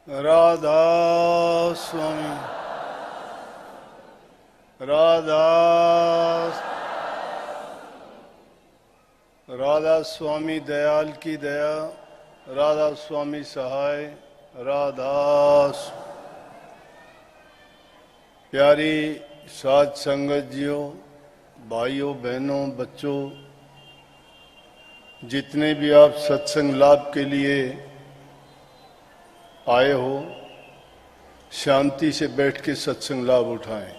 राधा स्वामी राधा राधा स्वामी दयाल की दया, राधा स्वामी सहाय, राधा। प्यारी साध संगत जियों, भाइयों बहनों बच्चों, जितने भी आप सत्संग लाभ के लिए आए हो, शांति से बैठ के सत्संग लाभ उठाएं।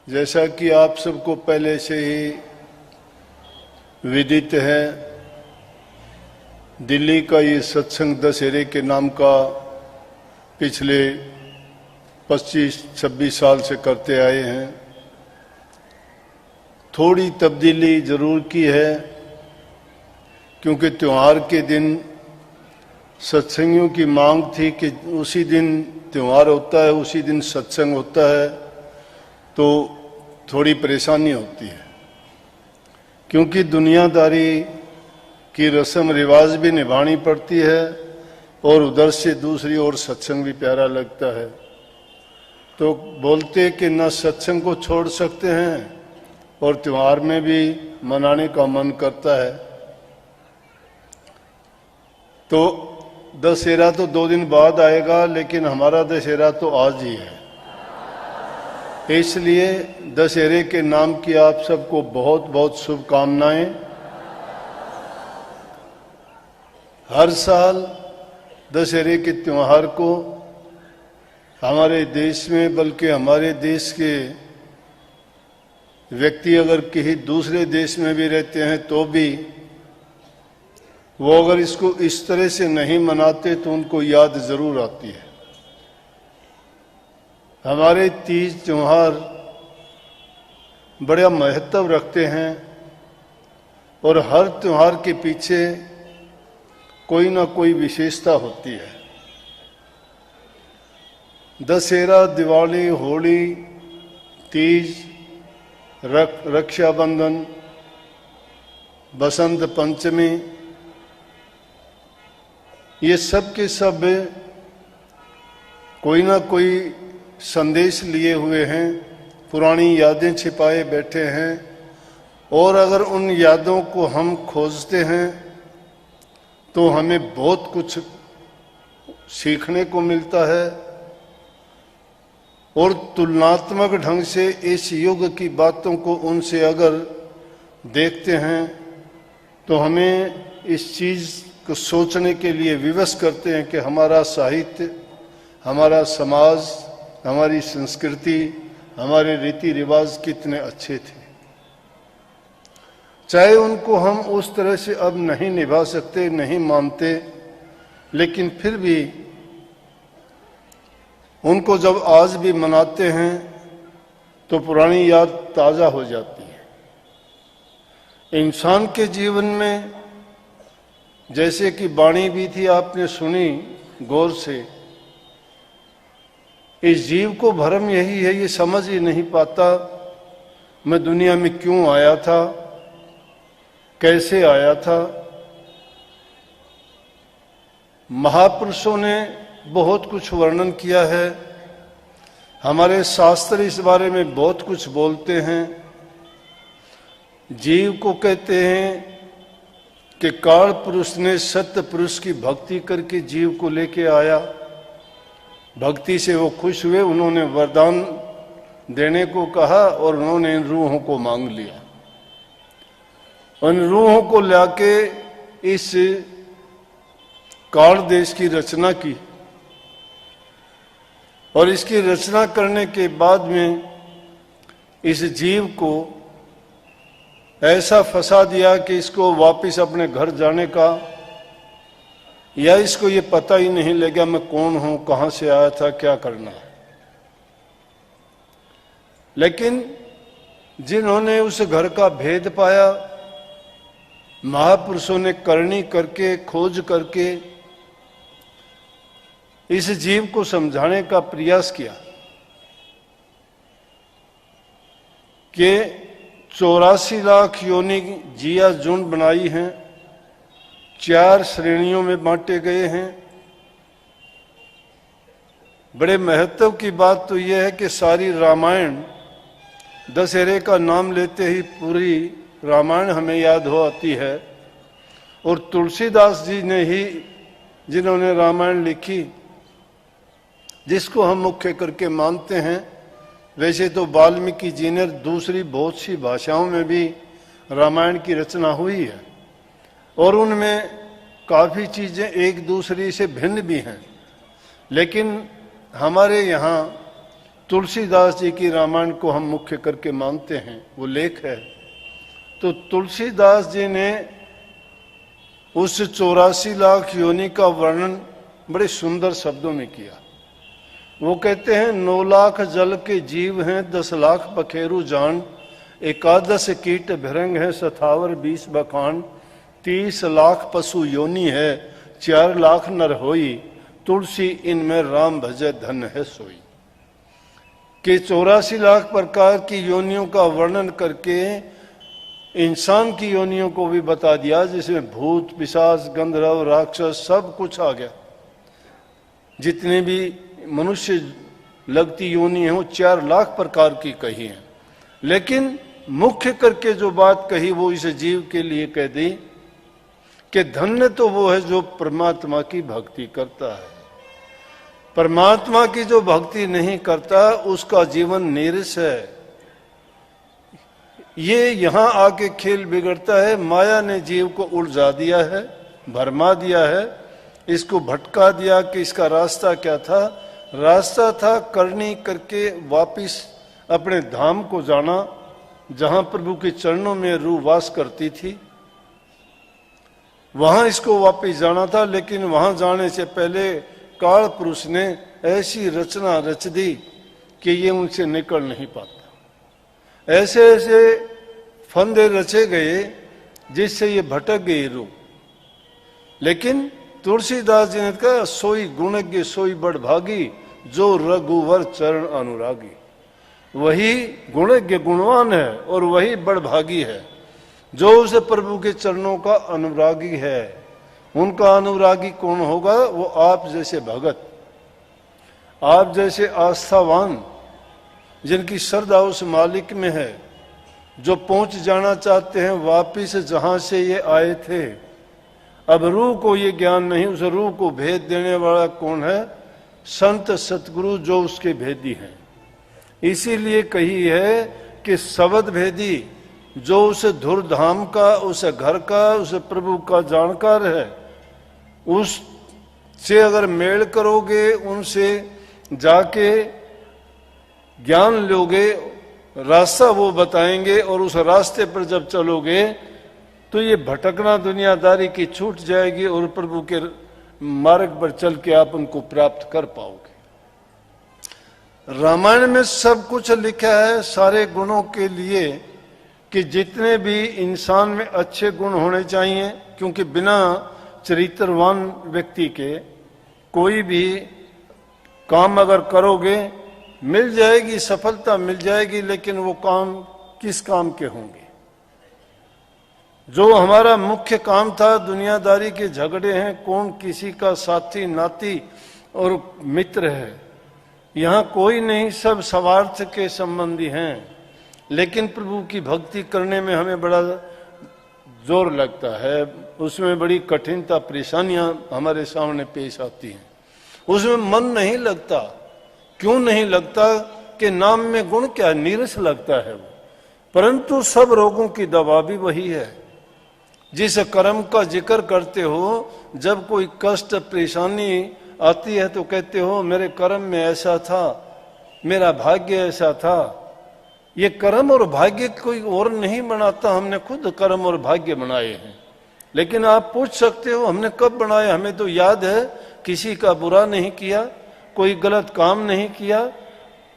जैसा कि आप सबको पहले से ही विदित है, दिल्ली का ये सत्संग दशहरे के नाम का पिछले 25-26 साल से करते आए हैं। थोड़ी तब्दीली जरूर की है, क्योंकि त्योहार के दिन सत्संगियों की मांग थी कि उसी दिन त्योहार होता है, उसी दिन सत्संग होता है, तो थोड़ी परेशानी होती है, क्योंकि दुनियादारी की रस्म रिवाज भी निभानी पड़ती है और उधर से दूसरी ओर सत्संग भी प्यारा लगता है। तो बोलते कि न सत्संग को छोड़ सकते हैं और त्योहार में भी मनाने का मन करता है। तो दशहरा तो 2 दिन बाद आएगा, लेकिन हमारा दशहरा तो आज ही है। इसलिए दशहरे के नाम की आप सबको बहुत बहुत शुभकामनाएं। हर साल दशहरे के त्योहार को हमारे देश में, बल्कि हमारे देश के व्यक्ति अगर किसी दूसरे देश में भी रहते हैं तो भी वो अगर इसको इस तरह से नहीं मनाते तो उनको याद जरूर आती है। हमारे तीज त्योहार बड़ा महत्व रखते हैं और हर त्योहार के पीछे कोई ना कोई विशेषता होती है। दशहरा, दिवाली, होली, तीज, रक्षाबंधन, बसंत पंचमी, ये सब के सब कोई ना कोई संदेश लिए हुए हैं, पुरानी यादें छिपाए बैठे हैं। और अगर उन यादों को हम खोजते हैं तो हमें बहुत कुछ सीखने को मिलता है और तुलनात्मक ढंग से इस युग की बातों को उनसे अगर देखते हैं तो हमें इस चीज को सोचने के लिए विवश करते हैं कि हमारा साहित्य, हमारा समाज, हमारी संस्कृति, हमारे रीति रिवाज कितने अच्छे थे। चाहे उनको हम उस तरह से अब नहीं निभा सकते, नहीं मानते, लेकिन फिर भी उनको जब आज भी मनाते हैं तो पुरानी याद ताजा हो जाती है। इंसान के जीवन में जैसे कि वाणी भी थी, आपने सुनी गौर से, इस जीव को भ्रम यही है, ये समझ ही नहीं पाता मैं दुनिया में क्यों आया था, कैसे आया था। महापुरुषों ने बहुत कुछ वर्णन किया है, हमारे शास्त्र इस बारे में बहुत कुछ बोलते हैं। जीव को कहते हैं कि काल पुरुष ने सत्य पुरुष की भक्ति करके जीव को लेके आया, भक्ति से वो खुश हुए, उन्होंने वरदान देने को कहा और उन्होंने इन रूहों को मांग लिया। उन रूहों को लाके इस काल देश की रचना की और इसकी रचना करने के बाद में इस जीव को ऐसा फंसा दिया कि इसको वापस अपने घर जाने का या इसको ये पता ही नहीं लगा मैं कौन हूं, कहां से आया था, क्या करना है। लेकिन जिन्होंने उस घर का भेद पाया, महापुरुषों ने करनी करके, खोज करके इस जीव को समझाने का प्रयास किया कि 84 लाख योनि जिया जुन बनाई हैं, 4 श्रेणियों में बांटे गए हैं। बड़े महत्व की बात तो यह है कि सारी रामायण, दशहरे का नाम लेते ही पूरी रामायण हमें याद हो आती है। और तुलसीदास जी ने ही, जिन्होंने रामायण लिखी, जिसको हम मुख्य करके मानते हैं। वैसे तो वाल्मीकि जी ने दूसरी बहुत सी भाषाओं में भी रामायण की रचना हुई है और उनमें काफ़ी चीज़ें एक दूसरे से भिन्न भी हैं, लेकिन हमारे यहाँ तुलसीदास जी की रामायण को हम मुख्य करके मानते हैं। वो लेख है तो तुलसीदास जी ने उस 84 लाख योनि का वर्णन बड़े सुंदर शब्दों में किया। वो कहते हैं 9 लाख जल के जीव हैं, 10 लाख पखेरु जान, 11 कीट भिरंग है, 27 20 बखान, 30 लाख पशु योनि है, 4 लाख नर होई, तुलसी इनमें राम भजे धन है सोई। कि 84 लाख प्रकार की योनियों का वर्णन करके इंसान की योनियों को भी बता दिया, जिसमें भूत पिशाच गंधर्व राक्षस सब कुछ आ गया। जितने भी मनुष्य लगती योनि है वो 4 लाख प्रकार की कही है, लेकिन मुख्य करके जो बात कही वो इस जीव के लिए कह दी कि धन्य तो वो है जो परमात्मा की भक्ति करता है। परमात्मा की जो भक्ति नहीं करता उसका जीवन नीरस है। ये यहां आके खेल बिगड़ता है। माया ने जीव को उलझा दिया है, भरमा दिया है, इसको भटका दिया कि इसका रास्ता क्या था। रास्ता था करनी करके वापिस अपने धाम को जाना, जहां प्रभु के चरणों में रूह वास करती थी, वहां इसको वापिस जाना था। लेकिन वहां जाने से पहले काल पुरुष ने ऐसी रचना रच दी कि ये उनसे निकल नहीं पाता। ऐसे ऐसे फंदे रचे गए जिससे ये भटक गई रूह। लेकिन तुलसीदास जी ने कहा सोई गुणज्ञ सोई बड़ भागी, जो रघुवर चरण अनुरागी। वही गुणज्ञ गुणवान है और वही बड़ भागी है जो उस प्रभु के चरणों का अनुरागी है। उनका अनुरागी कौन होगा? वो आप जैसे भगत, आप जैसे आस्थावान, जिनकी श्रद्धा उस मालिक में है, जो पहुंच जाना चाहते हैं वापिस जहां से ये आए थे। अब रूह को ये ज्ञान नहीं, उस रूह को भेद देने वाला कौन है? संत सतगुरु, जो उसके भेदी हैं। इसीलिए कही है कि शब्द भेदी, जो उस धुर धाम का, उस घर का, उस प्रभु का जानकार है, उससे अगर मेल करोगे, उनसे जाके ज्ञान लोगे, रास्ता वो बताएंगे और उस रास्ते पर जब चलोगे तो ये भटकना दुनियादारी की छूट जाएगी और प्रभु के मार्ग पर चल के आप उनको प्राप्त कर पाओगे। रामायण में सब कुछ लिखा है सारे गुणों के लिए, कि जितने भी इंसान में अच्छे गुण होने चाहिए, क्योंकि बिना चरित्रवान व्यक्ति के कोई भी काम अगर करोगे मिल जाएगी, सफलता मिल जाएगी, लेकिन वो काम किस काम के होंगे? जो हमारा मुख्य काम था, दुनियादारी के झगड़े हैं, कौन किसी का साथी नाती और मित्र है, यहाँ कोई नहीं, सब स्वार्थ के संबंधी हैं। लेकिन प्रभु की भक्ति करने में हमें बड़ा जोर लगता है, उसमें बड़ी कठिनता परेशानियां हमारे सामने पेश आती हैं, उसमें मन नहीं लगता। क्यों नहीं लगता? कि नाम में गुण क्या, नीरस लगता है वो। परंतु सब रोगों की दवा भी वही है। जिस कर्म का जिक्र करते हो, जब कोई कष्ट परेशानी आती है तो कहते हो मेरे कर्म में ऐसा था, मेरा भाग्य ऐसा था। ये कर्म और भाग्य कोई और नहीं बनाता, हमने खुद कर्म और भाग्य बनाए हैं। लेकिन आप पूछ सकते हो हमने कब बनाया? हमें तो याद है किसी का बुरा नहीं किया, कोई गलत काम नहीं किया,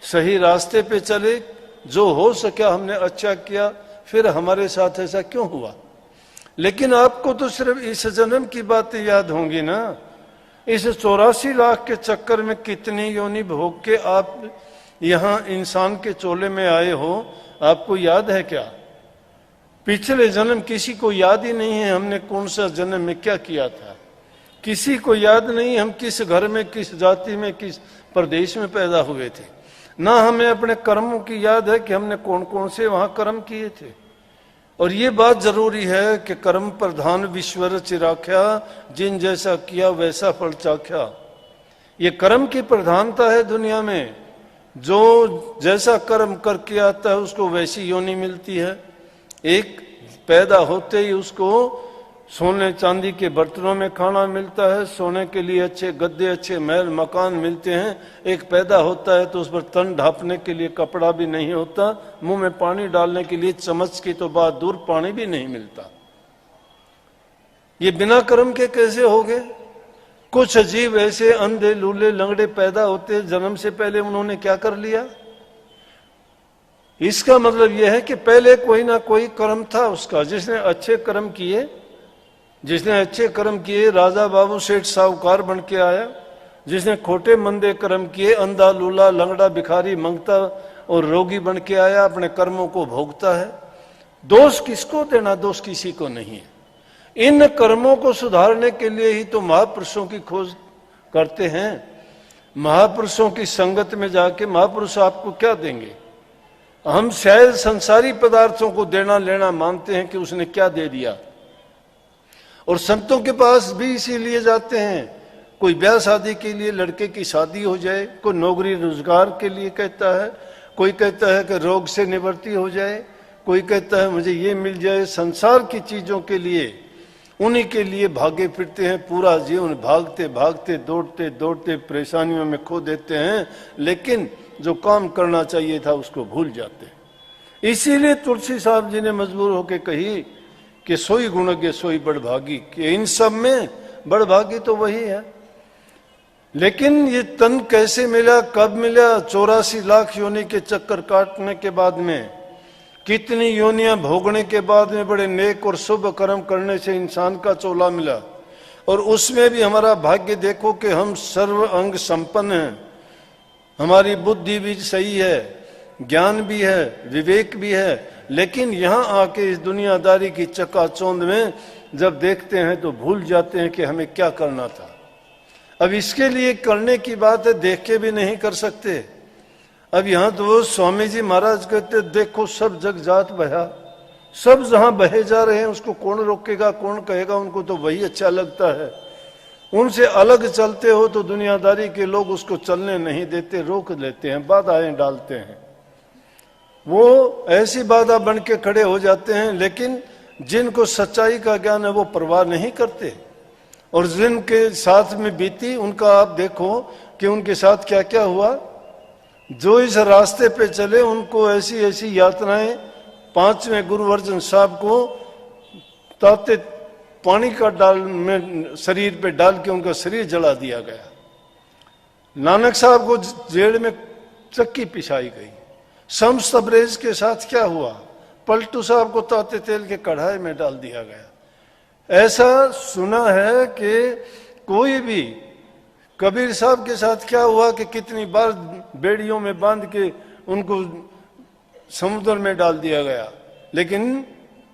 सही रास्ते पे चले, जो हो सका हमने अच्छा किया, फिर हमारे साथ ऐसा क्यों हुआ? लेकिन आपको तो सिर्फ इस जन्म की बातें याद होंगी ना। इस 84 लाख के चक्कर में कितनी योनि भोग के आप यहाँ इंसान के चोले में आए हो, आपको याद है क्या? पिछले जन्म किसी को याद ही नहीं है हमने कौन सा जन्म में क्या किया था। किसी को याद नहीं हम किस घर में, किस जाति में, किस प्रदेश में पैदा हुए थे। ना हमें अपने कर्मों की याद है कि हमने कौन कौन से वहां कर्म किए थे। और ये बात जरूरी है कि कर्म प्रधान विश्वर चिराख्या, जिन जैसा किया वैसा फल चाख्या। ये कर्म की प्रधानता है दुनिया में। जो जैसा कर्म करके आता है उसको वैसी योनि मिलती है। एक पैदा होते ही उसको सोने चांदी के बर्तनों में खाना मिलता है, सोने के लिए अच्छे गद्दे, अच्छे महल मकान मिलते हैं। एक पैदा होता है तो उस पर तन ढांपने के लिए कपड़ा भी नहीं होता, मुंह में पानी डालने के लिए चम्मच की तो बात दूर, पानी भी नहीं मिलता। ये बिना कर्म के कैसे हो गए? कुछ अजीब ऐसे अंधे लूले लंगड़े पैदा होते, जन्म से पहले उन्होंने क्या कर लिया? इसका मतलब यह है कि पहले कोई ना कोई कर्म था उसका। जिसने अच्छे कर्म किए, जिसने अच्छे कर्म किए राजा बाबू सेठ साहूकार बन के आया। जिसने खोटे मंदे कर्म किए अंधा लूला लंगड़ा भिखारी मंगता और रोगी बन के आया, अपने कर्मों को भोगता है। दोष किसको देना? दोष किसी को नहीं है। इन कर्मों को सुधारने के लिए ही तो महापुरुषों की खोज करते हैं। महापुरुषों की संगत में जाके महापुरुष आपको क्या देंगे? हम शायद संसारी पदार्थों को देना लेना मानते हैं कि उसने क्या दे दिया। और संतों के पास भी इसीलिए जाते हैं। कोई ब्याह शादी के लिए, लड़के की शादी हो जाए, कोई नौकरी रोजगार के लिए कहता है, कोई कहता है कि रोग से निवृत्ति हो जाए, कोई कहता है मुझे ये मिल जाए। संसार की चीजों के लिए, उन्हीं के लिए भागे फिरते हैं। पूरा जीवन भागते भागते दौड़ते दौड़ते परेशानियों में खो देते हैं, लेकिन जो काम करना चाहिए था उसको भूल जाते हैं। इसीलिए तुलसी साहब जी ने मजबूर होकर कही कि सोई गुणज्ञ सोई बड़भागी, कि इन सब में बड़भागी तो वही है। लेकिन ये तन कैसे मिला, कब मिला? 84 लाख योनि के चक्कर काटने के बाद में, कितनी योनियां भोगने के बाद में, बड़े नेक और शुभ कर्म करने से इंसान का चोला मिला। और उसमें भी हमारा भाग्य देखो कि हम सर्व अंग संपन्न हैं। हमारी बुद्धि भी सही है, ज्ञान भी है, विवेक भी है। लेकिन यहां आके इस दुनियादारी की चकाचौंध में जब देखते हैं तो भूल जाते हैं कि हमें क्या करना था। अब इसके लिए करने की बात है, देख के भी नहीं कर सकते। अब यहां तो स्वामी जी महाराज कहते देखो सब जग जात बहा, सब जहां बहे जा रहे हैं उसको कौन रोकेगा, कौन कहेगा? उनको तो वही अच्छा लगता है। उनसे अलग चलते हो तो दुनियादारी के लोग उसको चलने नहीं देते, रोक लेते हैं, बाधाएं डालते हैं। वो ऐसी बाधा बन के खड़े हो जाते हैं। लेकिन जिनको सच्चाई का ज्ञान है वो परवाह नहीं करते। और जिनके साथ में बीती उनका आप देखो कि उनके साथ क्या क्या हुआ। जो इस रास्ते पे चले उनको ऐसी ऐसी यातनाएं, 5वें गुरु अर्जन साहब को ताते पानी का डाल में शरीर पे डाल के उनका शरीर जला दिया गया। नानक साहब को जेल में चक्की पिसाई गई। शम्स तबरेज के साथ क्या हुआ? पलटू साहब को ताते तेल के कढ़ाई में डाल दिया गया। ऐसा सुना है कि कोई भी, कबीर साहब के साथ क्या हुआ कि कितनी बार बेड़ियों में बांध के उनको समुद्र में डाल दिया गया, लेकिन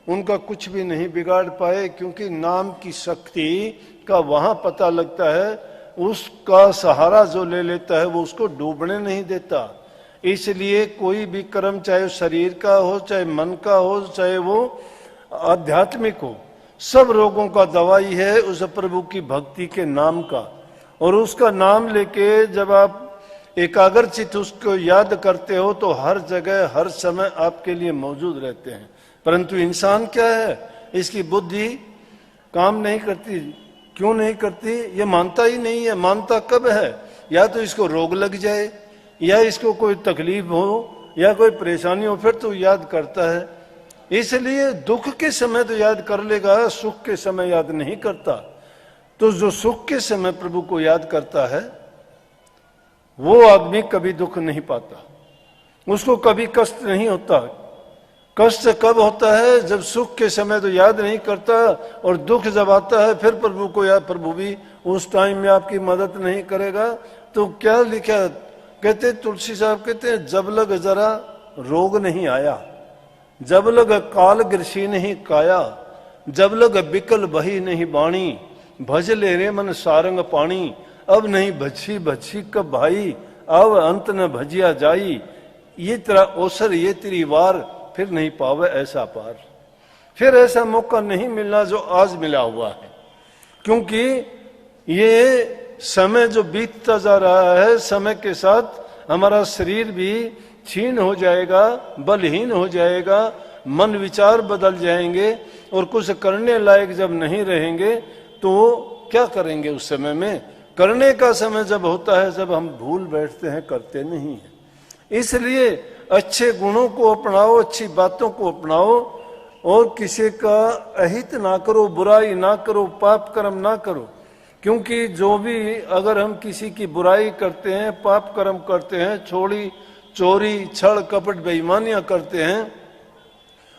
उनका कुछ भी नहीं बिगाड़ पाए। क्योंकि नाम की शक्ति का वहां पता लगता है, उसका सहारा जो ले लेता है वो उसको डूबने नहीं देता। इसलिए कोई भी कर्म, चाहे शरीर का हो, चाहे मन का हो, चाहे वो आध्यात्मिक हो, सब रोगों का दवाई है उस प्रभु की भक्ति के नाम का। और उसका नाम लेके जब आप एकाग्रचित उसको याद करते हो तो हर जगह हर समय आपके लिए मौजूद रहते हैं। परंतु इंसान क्या है, इसकी बुद्धि काम नहीं करती। क्यों नहीं करती? ये मानता ही नहीं है। मानता कब है? या तो इसको रोग लग जाए, या इसको कोई तकलीफ हो, या कोई परेशानी हो, फिर तो याद करता है। इसलिए दुख के समय तो याद कर लेगा, सुख के समय याद नहीं करता। तो जो सुख के समय प्रभु को याद करता है वो आदमी कभी दुख नहीं पाता, उसको कभी कष्ट नहीं होता। कष्ट कब होता है? जब सुख के समय तो याद नहीं करता और दुख जब आता है फिर प्रभु को याद, प्रभु भी उस टाइम में आपकी मदद नहीं करेगा। तो क्या लिखा, कहते तुलसी साहब कहते हैं जब लग जरा रोग नहीं आया, जब लग काल ग्रसी नहीं काया, जब लग बिकल बही नहीं बाणी, भज ले रे मन सारंग पानी, अब नहीं भजी भजी कब भाई, अब अंत न भजिया जाई, ये तेरा ओसर ये तेरी वार, फिर नहीं पावे ऐसा पार। फिर ऐसा मौका नहीं मिलना जो आज मिला हुआ है, क्योंकि ये समय जो बीतता जा रहा है, समय के साथ हमारा शरीर भी क्षीण हो जाएगा, बलहीन हो जाएगा, मन विचार बदल जाएंगे, और कुछ करने लायक जब नहीं रहेंगे तो क्या करेंगे उस समय में। करने का समय जब होता है जब हम भूल बैठते हैं, करते नहीं हैं। इसलिए अच्छे गुणों को अपनाओ, अच्छी बातों को अपनाओ, और किसी का अहित ना करो, बुराई ना करो, पाप कर्म ना करो। क्योंकि जो भी अगर हम किसी की बुराई करते हैं, पाप कर्म करते हैं, चोरी छल कपट बेईमानियां करते हैं,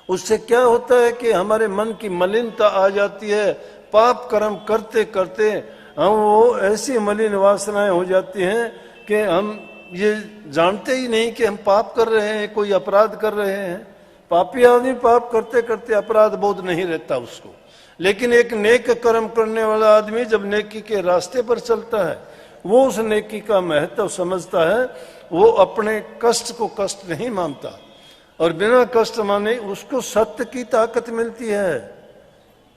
उससे क्या होता है कि हमारे मन की मलिनता आ जाती है। पाप कर्म करते करते हम वो ऐसी मलिन वासनाएं हो जाती हैं कि हम ये जानते ही नहीं कि हम पाप कर रहे हैं, कोई अपराध कर रहे हैं। पापी आदमी पाप करते करते अपराध बोध नहीं रहता उसको, लेकिन एक नेक कर्म करने वाला आदमी जब नेकी के रास्ते पर चलता है, वो उस नेकी का महत्व समझता है, वो अपने कष्ट को कष्ट नहीं मानता, और बिना कष्ट माने उसको सत्य की ताकत मिलती है।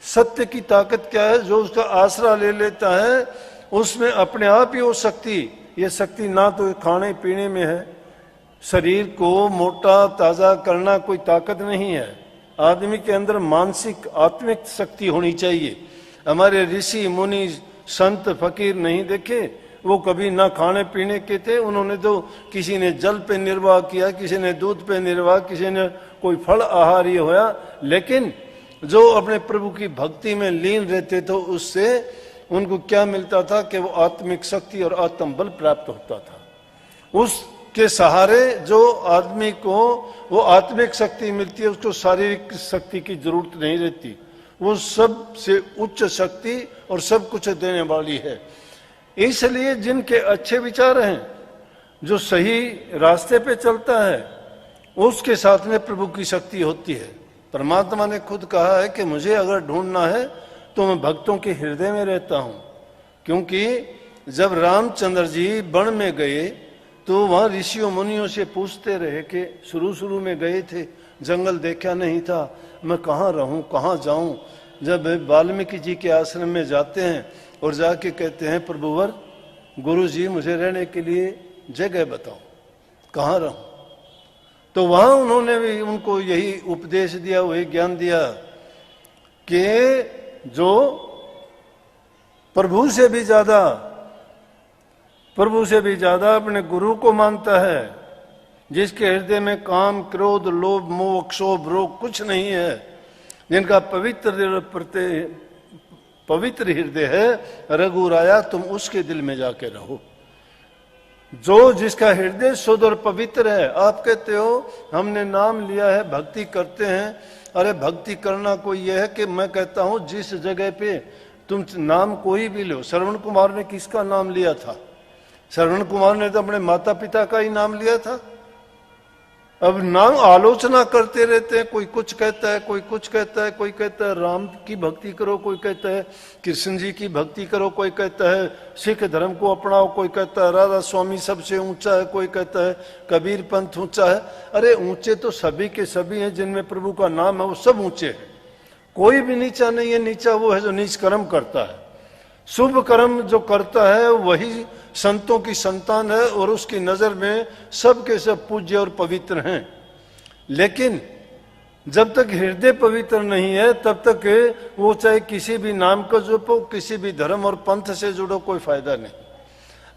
सत्य की ताकत क्या है? जो उसका आसरा ले लेता है उसमें अपने आप ही वो शक्ति, ये शक्ति ना तो खाने पीने में है, शरीर को मोटा ताजा करना कोई ताकत नहीं है। आदमी के अंदर मानसिक आत्मिक शक्ति होनी चाहिए। हमारे ऋषि मुनि संत फकीर नहीं देखे, वो कभी ना खाने पीने के थे, उन्होंने तो किसी ने जल पे निर्वाह किया, किसी ने दूध पे निर्वाह, किसी ने कोई फल आहार ये होया, लेकिन जो अपने प्रभु की भक्ति में लीन रहते थे उससे उनको क्या मिलता था कि वो आत्मिक शक्ति और आत्म बल प्राप्त होता था। उसके सहारे जो आदमी को वो आत्मिक शक्ति मिलती है, उसको शारीरिक शक्ति की जरूरत नहीं रहती। वो सबसे उच्च शक्ति और सब कुछ देने वाली है। इसलिए जिनके अच्छे विचार हैं, जो सही रास्ते पे चलता है, उसके साथ में प्रभु की शक्ति होती है। परमात्मा ने खुद कहा है कि मुझे अगर ढूंढना है तो मैं भक्तों के हृदय में रहता हूं। क्योंकि जब रामचंद्र जी वन में गए तो वहां ऋषियों मुनियों से पूछते रहे कि शुरू में गए थे, जंगल देखा नहीं था, मैं कहाँ रहूं, कहाँ जाऊं। जब वाल्मीकि जी के आश्रम में जाते हैं और जाके कहते हैं प्रभुवर गुरु जी मुझे रहने के लिए जगह बताओ, कहाँ रहूं, तो वहां उन्होंने भी उनको यही उपदेश दिया, वही ज्ञान दिया कि जो प्रभु से भी ज्यादा अपने गुरु को मानता है, जिसके हृदय में काम क्रोध लोभ मोह क्षोभ रोग कुछ नहीं है, जिनका पवित्र हृदय है, रघुराया तुम उसके दिल में जाके रहो। जो जिसका हृदय शुद्ध और पवित्र है। आप कहते हो हमने नाम लिया है, भक्ति करते हैं। अरे भक्ति करना कोई यह है कि मैं कहता हूं जिस जगह पे तुम नाम कोई भी लो, श्रवण कुमार ने किसका नाम लिया था? श्रवण कुमार ने तो अपने माता पिता का ही नाम लिया था। अब नाम आलोचना करते रहते हैं, कोई कुछ कहता है, कोई कुछ कहता है, कोई कहता है राम की भक्ति करो, कोई कहता है कृष्ण जी की भक्ति करो, कोई कहता है सिख धर्म को अपनाओ, कोई कहता है राधा स्वामी सबसे ऊंचा है, कोई कहता है कबीर पंथ ऊंचा है। अरे ऊंचे तो सभी के सभी हैं, जिनमें प्रभु का नाम है वो सब ऊंचे हैं, कोई भी नीचा नहीं है। नीचा वो है जो नीच कर्म करता है। शुभ कर्म जो करता है वही संतों की संतान है और उसकी नजर में सब के सब पूज्य और पवित्र हैं। लेकिन जब तक हृदय पवित्र नहीं है तब तक वो चाहे किसी भी नाम का जपो, किसी भी धर्म और पंथ से जुड़ो, कोई फायदा नहीं।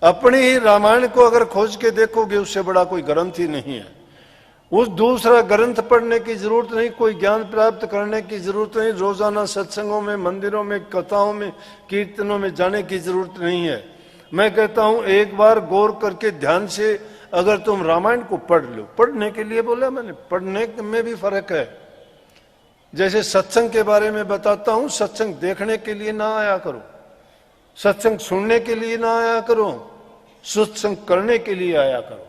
अपनी ही रामायण को अगर खोज के देखोगे उससे बड़ा कोई ग्रंथ ही नहीं है। उस दूसरा ग्रंथ पढ़ने की जरूरत नहीं, कोई ज्ञान प्राप्त करने की जरूरत नहीं, रोजाना सत्संगों में, मंदिरों में, कथाओं में, कीर्तनों में जाने की जरूरत नहीं है। मैं कहता हूं एक बार गौर करके ध्यान से अगर तुम रामायण को पढ़ लो, पढ़ने के लिए बोला मैंने, पढ़ने में भी फर्क है। जैसे सत्संग के बारे में बताता हूं, सत्संग देखने के लिए ना आया करो, सत्संग सुनने के लिए ना आया करो, सत्संग करने के लिए आया करो।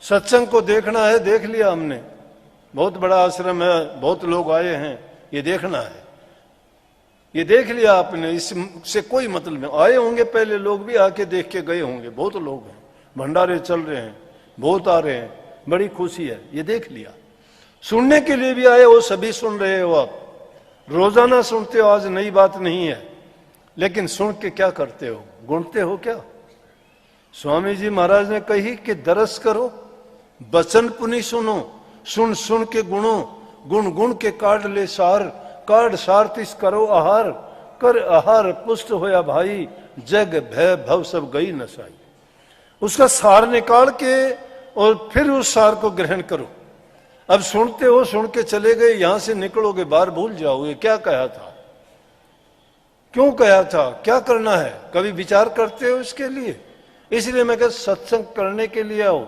सत्संग को देखना है, देख लिया हमने, बहुत बड़ा आश्रम है, बहुत लोग आए हैं, ये देखना है। ये देख लिया आपने, इससे कोई मतलब नहीं। आए होंगे पहले लोग भी, आके देख के गए होंगे, बहुत लोग हैं, भंडारे चल रहे हैं, बहुत आ रहे हैं, बड़ी खुशी है, ये देख लिया। सुनने के लिए भी आए हो, सभी सुन रहे हो आप, रोजाना सुनते हो, आज नई बात नहीं है। लेकिन सुन के क्या करते हो, गुणते हो क्या? स्वामी जी महाराज ने कही कि दरस करो, बचन पुनि सुनो, सुन सुन के गुणो, गुण गुण के काट ले सार, काट सार तिस करो आहार, कर आहार पुष्ट होया भाई, जग भय भव सब गई नसाई। उसका सार निकाल के और फिर उस सार को ग्रहण करो। अब सुनते हो, सुन के चले गए, यहां से निकलोगे बाहर भूल जाओगे क्या कहा था, क्यों कहा था, क्या करना है, कभी विचार करते हो इसके लिए? इसलिए मैं कहता सत्संग करने के लिए आओ।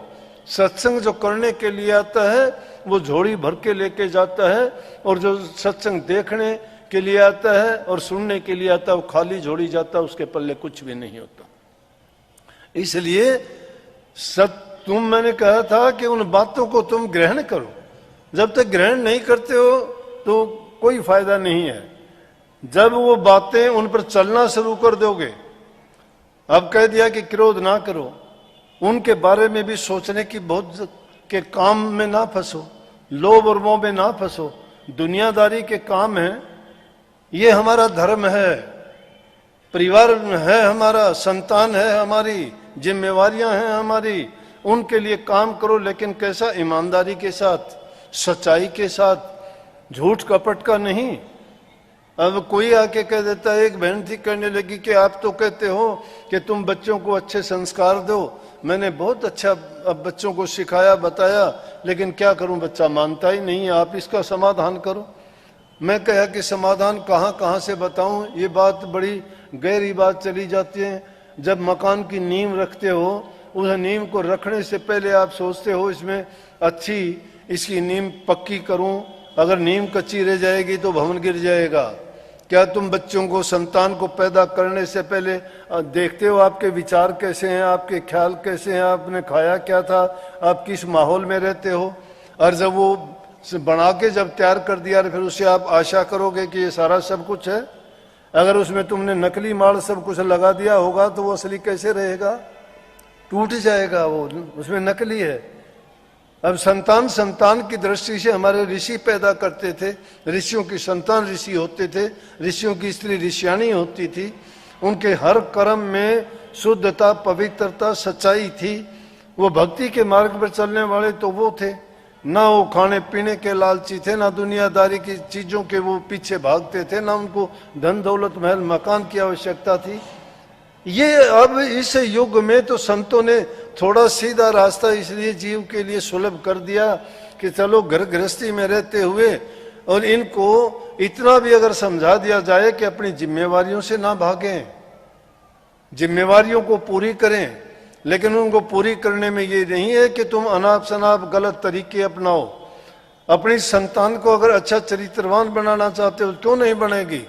सत्संग जो करने के लिए आता है वो झोली भर के लेके जाता है, और जो सत्संग देखने के लिए आता है और सुनने के लिए आता है वो खाली झोली जाता है, उसके पल्ले कुछ भी नहीं होता। इसलिए मैंने कहा था कि उन बातों को तुम ग्रहण करो। जब तक ग्रहण नहीं करते हो तो कोई फायदा नहीं है। जब वो बातें उन पर चलना शुरू कर दोगे, अब कह दिया कि क्रोध ना करो, उनके बारे में भी सोचने की बहुत के काम में ना फंसो, लोभ और मोह में ना फंसो, दुनियादारी के काम है, ये हमारा धर्म है, परिवार है हमारा, संतान है हमारी, जिम्मेवारियां हैं हमारी, उनके लिए काम करो, लेकिन कैसा? ईमानदारी के साथ, सच्चाई के साथ, झूठ कपट का नहीं। अब कोई आके कह देता है, एक बहन थी कहने लगी कि आप तो कहते हो कि तुम बच्चों को अच्छे संस्कार दो, मैंने बहुत अच्छा अब बच्चों को सिखाया बताया, लेकिन क्या करूं, बच्चा मानता ही नहीं है, आप इसका समाधान करो। मैं कहा कि समाधान कहाँ कहाँ से बताऊं, ये बात बड़ी गहरी बात चली जाती है। जब मकान की नींव रखते हो, उस नींव को रखने से पहले आप सोचते हो इसमें अच्छी इसकी नींव पक्की करूं, अगर नींव कच्ची रह जाएगी तो भवन गिर जाएगा। क्या तुम बच्चों को, संतान को पैदा करने से पहले देखते हो आपके विचार कैसे हैं, आपके ख्याल कैसे हैं, आपने खाया क्या था, आप किस माहौल में रहते हो? और जब वो बना के जब तैयार कर दिया फिर उससे आप आशा करोगे कि ये सारा सब कुछ है। अगर उसमें तुमने नकली माल सब कुछ लगा दिया होगा तो वो असली कैसे रहेगा? टूट जाएगा, वो उसमें नकली है। अब संतान की दृष्टि से हमारे ऋषि पैदा करते थे, ऋषियों की संतान ऋषि होते थे, ऋषियों की स्त्री ऋषियाणी होती थी, उनके हर कर्म में शुद्धता, पवित्रता, सच्चाई थी। वो भक्ति के मार्ग पर चलने वाले तो वो थे, ना वो खाने पीने के लालची थे, ना दुनियादारी की चीजों के वो पीछे भागते थे, ना उनको धन दौलत महल मकान की आवश्यकता थी। ये अब इस युग में तो संतों ने थोड़ा सीधा रास्ता इसलिए जीव के लिए सुलभ कर दिया कि चलो घर गृहस्थी में रहते हुए और इनको इतना भी अगर समझा दिया जाए कि अपनी जिम्मेवारियों से ना भागें, जिम्मेवारियों को पूरी करें, लेकिन उनको पूरी करने में ये नहीं है कि तुम अनाप शनाप गलत तरीके अपनाओ। अपनी संतान को अगर अच्छा चरित्रवान बनाना चाहते हो क्यों नहीं बनेगी?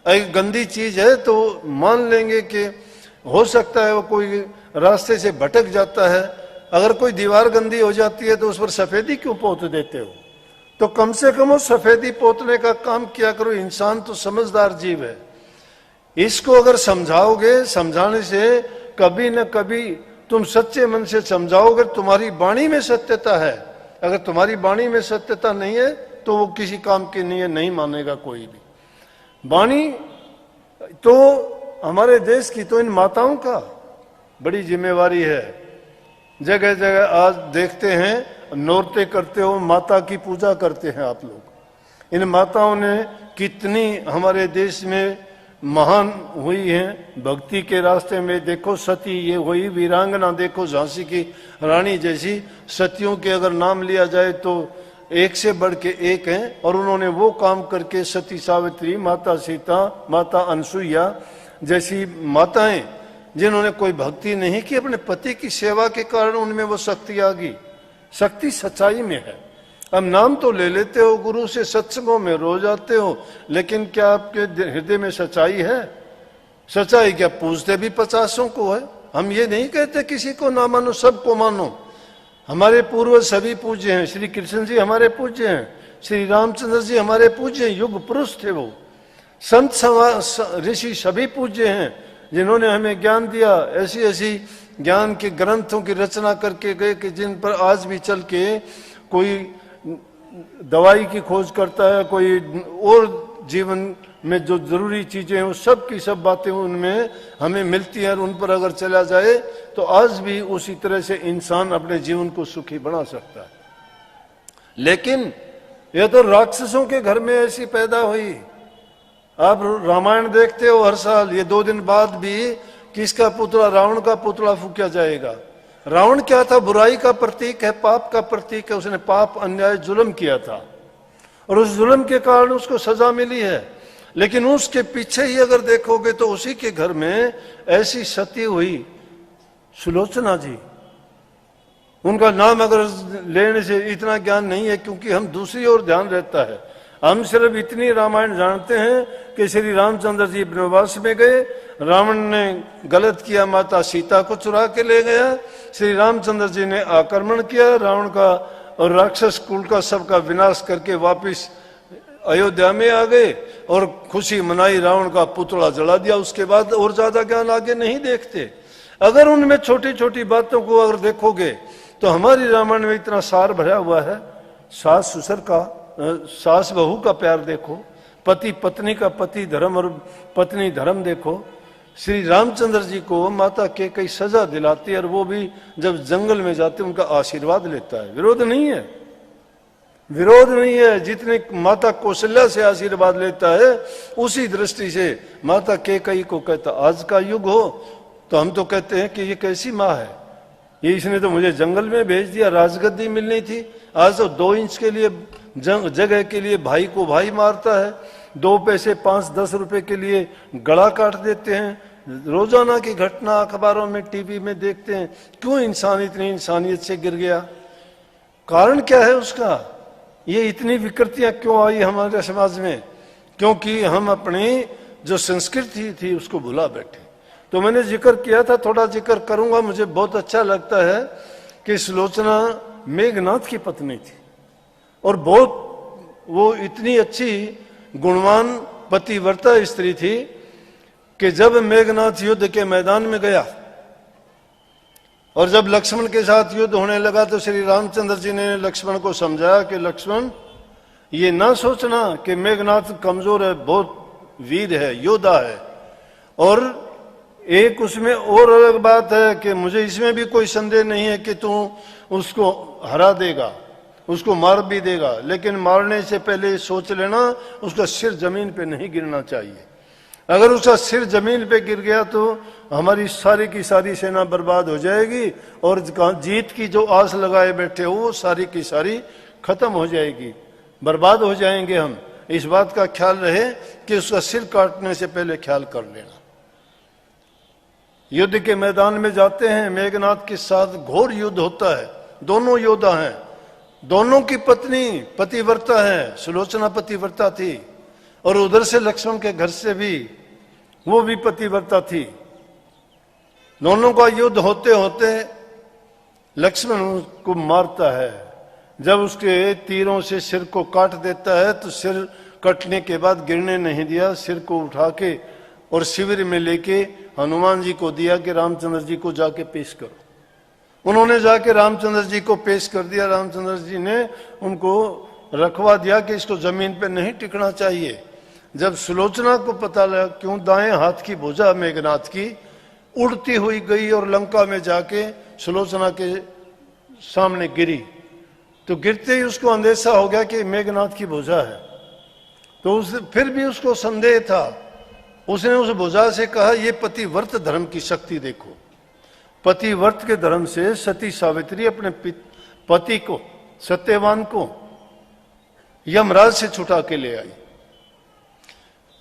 एक गंदी चीज है तो मान लेंगे कि हो सकता है वो कोई रास्ते से भटक जाता है। अगर कोई दीवार गंदी हो जाती है तो उस पर सफेदी क्यों पोत देते हो? तो कम से कम वो सफेदी पोतने का काम किया करो। इंसान तो समझदार जीव है, इसको अगर समझाओगे, समझाने से कभी न कभी तुम सच्चे मन से समझाओगे, तुम्हारी वाणी में सत्यता है। अगर तुम्हारी वाणी में सत्यता नहीं है तो वो किसी काम की नहीं है, नहीं मानेगा कोई भी। वाणी तो हमारे देश की तो इन माताओं का बड़ी जिम्मेवारी है। जगह जगह आज देखते हैं नौरते करते हो, माता की पूजा करते हैं आप लोग। इन माताओं ने कितनी हमारे देश में महान हुई हैं भक्ति के रास्ते में। देखो सती ये हुई वीरांगना, देखो झांसी की रानी जैसी सतियों के अगर नाम लिया जाए तो एक से बढ़ के एक हैं। और उन्होंने वो काम करके सती सावित्री, माता सीता, माता अनसुईया जैसी माताएं जिन्होंने कोई भक्ति नहीं की, अपने पति की सेवा के कारण उनमें वो शक्ति आ गई। शक्ति सच्चाई में है। अब नाम तो ले लेते हो, गुरु से सत्संगों में रोज आते हो, लेकिन क्या आपके हृदय में सच्चाई है? सच्चाई क्या पूछते भी 50 को है। हम ये नहीं कहते किसी को ना मानो, सबको मानो। हमारे पूर्वज सभी पूज्य हैं। श्री कृष्ण जी हमारे पूज्य हैं, श्री रामचंद्र जी हमारे पूज्य हैं, युग पुरुष थे वो। संत ऋषि सभी पूज्य हैं, जिन्होंने हमें ज्ञान दिया। ऐसी ऐसी ज्ञान के ग्रंथों की रचना करके गए कि जिन पर आज भी चल के कोई दवाई की खोज करता है, कोई और जीवन में जो जरूरी चीजें हैं वो सब की सब बातें उनमें हमें मिलती हैं। और उन पर अगर चला जाए तो आज भी उसी तरह से इंसान अपने जीवन को सुखी बना सकता है। लेकिन यह तो राक्षसों के घर में ऐसी पैदा हुई। आप रामायण देखते हो हर साल, ये 2 दिन बाद भी किसका पुतला, रावण का पुतला फूंका जाएगा। रावण क्या था? बुराई का प्रतीक है, पाप का प्रतीक है। उसने पाप, अन्याय, जुल्म किया था और उस जुल्म के कारण उसको सजा मिली है। लेकिन उसके पीछे ही अगर देखोगे तो उसी के घर में ऐसी सती हुई सुलोचना जी। उनका नाम अगर लेने से इतना ज्ञान नहीं है, क्योंकि हम दूसरी ओर ध्यान रहता है। हम सिर्फ इतनी रामायण जानते हैं कि श्री रामचंद्र जी वनवास में गए, रावण ने गलत किया, माता सीता को चुरा के ले गया, श्री रामचंद्र जी ने आक्रमण किया रावण का और राक्षस कुल का सबका विनाश करके वापिस अयोध्या में आ गए और खुशी मनाई, रावण का पुतला जला दिया। उसके बाद और ज्यादा ज्ञान आगे नहीं देखते। अगर उनमें छोटी छोटी बातों को अगर देखोगे तो हमारी रामायण में इतना सार भरा हुआ है। सास ससुर का, सास बहू का प्यार देखो, पति पत्नी का पति धर्म और पत्नी धर्म देखो। श्री रामचंद्र जी को माता के कई सजा दिलाती है और वो भी जब जंगल में जाते उनका आशीर्वाद लेता है। विरोध नहीं है, विरोध नहीं है। जितने माता कौशल्या से आशीर्वाद लेता है उसी दृष्टि से माता केकई को कहता आज का युग हो तो हम तो कहते हैं कि ये कैसी माँ है, ये इसने तो मुझे जंगल में भेज दिया, राजगद्दी मिलनी थी। आज तो 2 इंच के लिए जगह के लिए भाई को भाई मारता है, 2 पैसे 5-10 रुपए के लिए गला काट देते हैं। रोजाना की घटना अखबारों में, टीवी में देखते हैं। क्यों इंसान इतनी इंसानियत से गिर गया? कारण क्या है उसका? ये इतनी विकृतियां क्यों आई हमारे समाज में? क्योंकि हम अपनी जो संस्कृति थी उसको भुला बैठे। तो मैंने जिक्र किया था, थोड़ा जिक्र करूंगा। मुझे बहुत अच्छा लगता है कि सुलोचना मेघनाथ की पत्नी थी और बहुत वो इतनी अच्छी गुणवान पतिव्रता स्त्री थी कि जब मेघनाथ युद्ध के मैदान में गया और जब लक्ष्मण के साथ युद्ध होने लगा तो श्री रामचंद्र जी ने लक्ष्मण को समझाया कि लक्ष्मण, ये ना सोचना कि मेघनाथ कमजोर है, बहुत वीर है, योद्धा है। और एक उसमें और अलग बात है कि मुझे इसमें भी कोई संदेह नहीं है कि तू उसको हरा देगा, उसको मार भी देगा, लेकिन मारने से पहले सोच लेना उसका सिर जमीन पे नहीं गिरना चाहिए। अगर उसका सिर जमीन पे गिर गया तो हमारी सारी की सारी सेना बर्बाद हो जाएगी और जीत की जो आस लगाए बैठे हो वो सारी की सारी खत्म हो जाएगी, बर्बाद हो जाएंगे हम। इस बात का ख्याल रहे कि उसका सिर काटने से पहले ख्याल कर लेना। युद्ध के मैदान में जाते हैं, मेघनाथ के साथ घोर युद्ध होता है। दोनों योद्धा हैं, दोनों की पत्नी पतिव्रता है, सुलोचना पतिव्रता थी और उधर से लक्ष्मण के घर से भी वो भी पतिव्रता थी। दोनों का युद्ध होते होते लक्ष्मण को मारता है। जब उसके तीरों से सिर को काट देता है तो सिर कटने के बाद गिरने नहीं दिया, सिर को उठा के और शिविर में लेके हनुमान जी को दिया कि रामचंद्र जी को जाके पेश करो। उन्होंने जाके रामचंद्र जी को पेश कर दिया। रामचंद्र जी ने उनको रखवा दिया कि इसको जमीन पे नहीं टिकना चाहिए। जब सुलोचना को पता लगा, क्यों दाएं हाथ की भुजा मेघनाथ की उड़ती हुई गई और लंका में जाके सुलोचना के सामने गिरी, तो गिरते ही उसको अंदेशा हो गया कि मेघनाथ की भुजा है। तो फिर भी उसको संदेह था। उसने उस भुजा से कहा, ये पतिव्रत धर्म की शक्ति देखो। पतिव्रत के धर्म से सती सावित्री अपने पति को, सत्यवान को यमराज से छुटा के ले आई।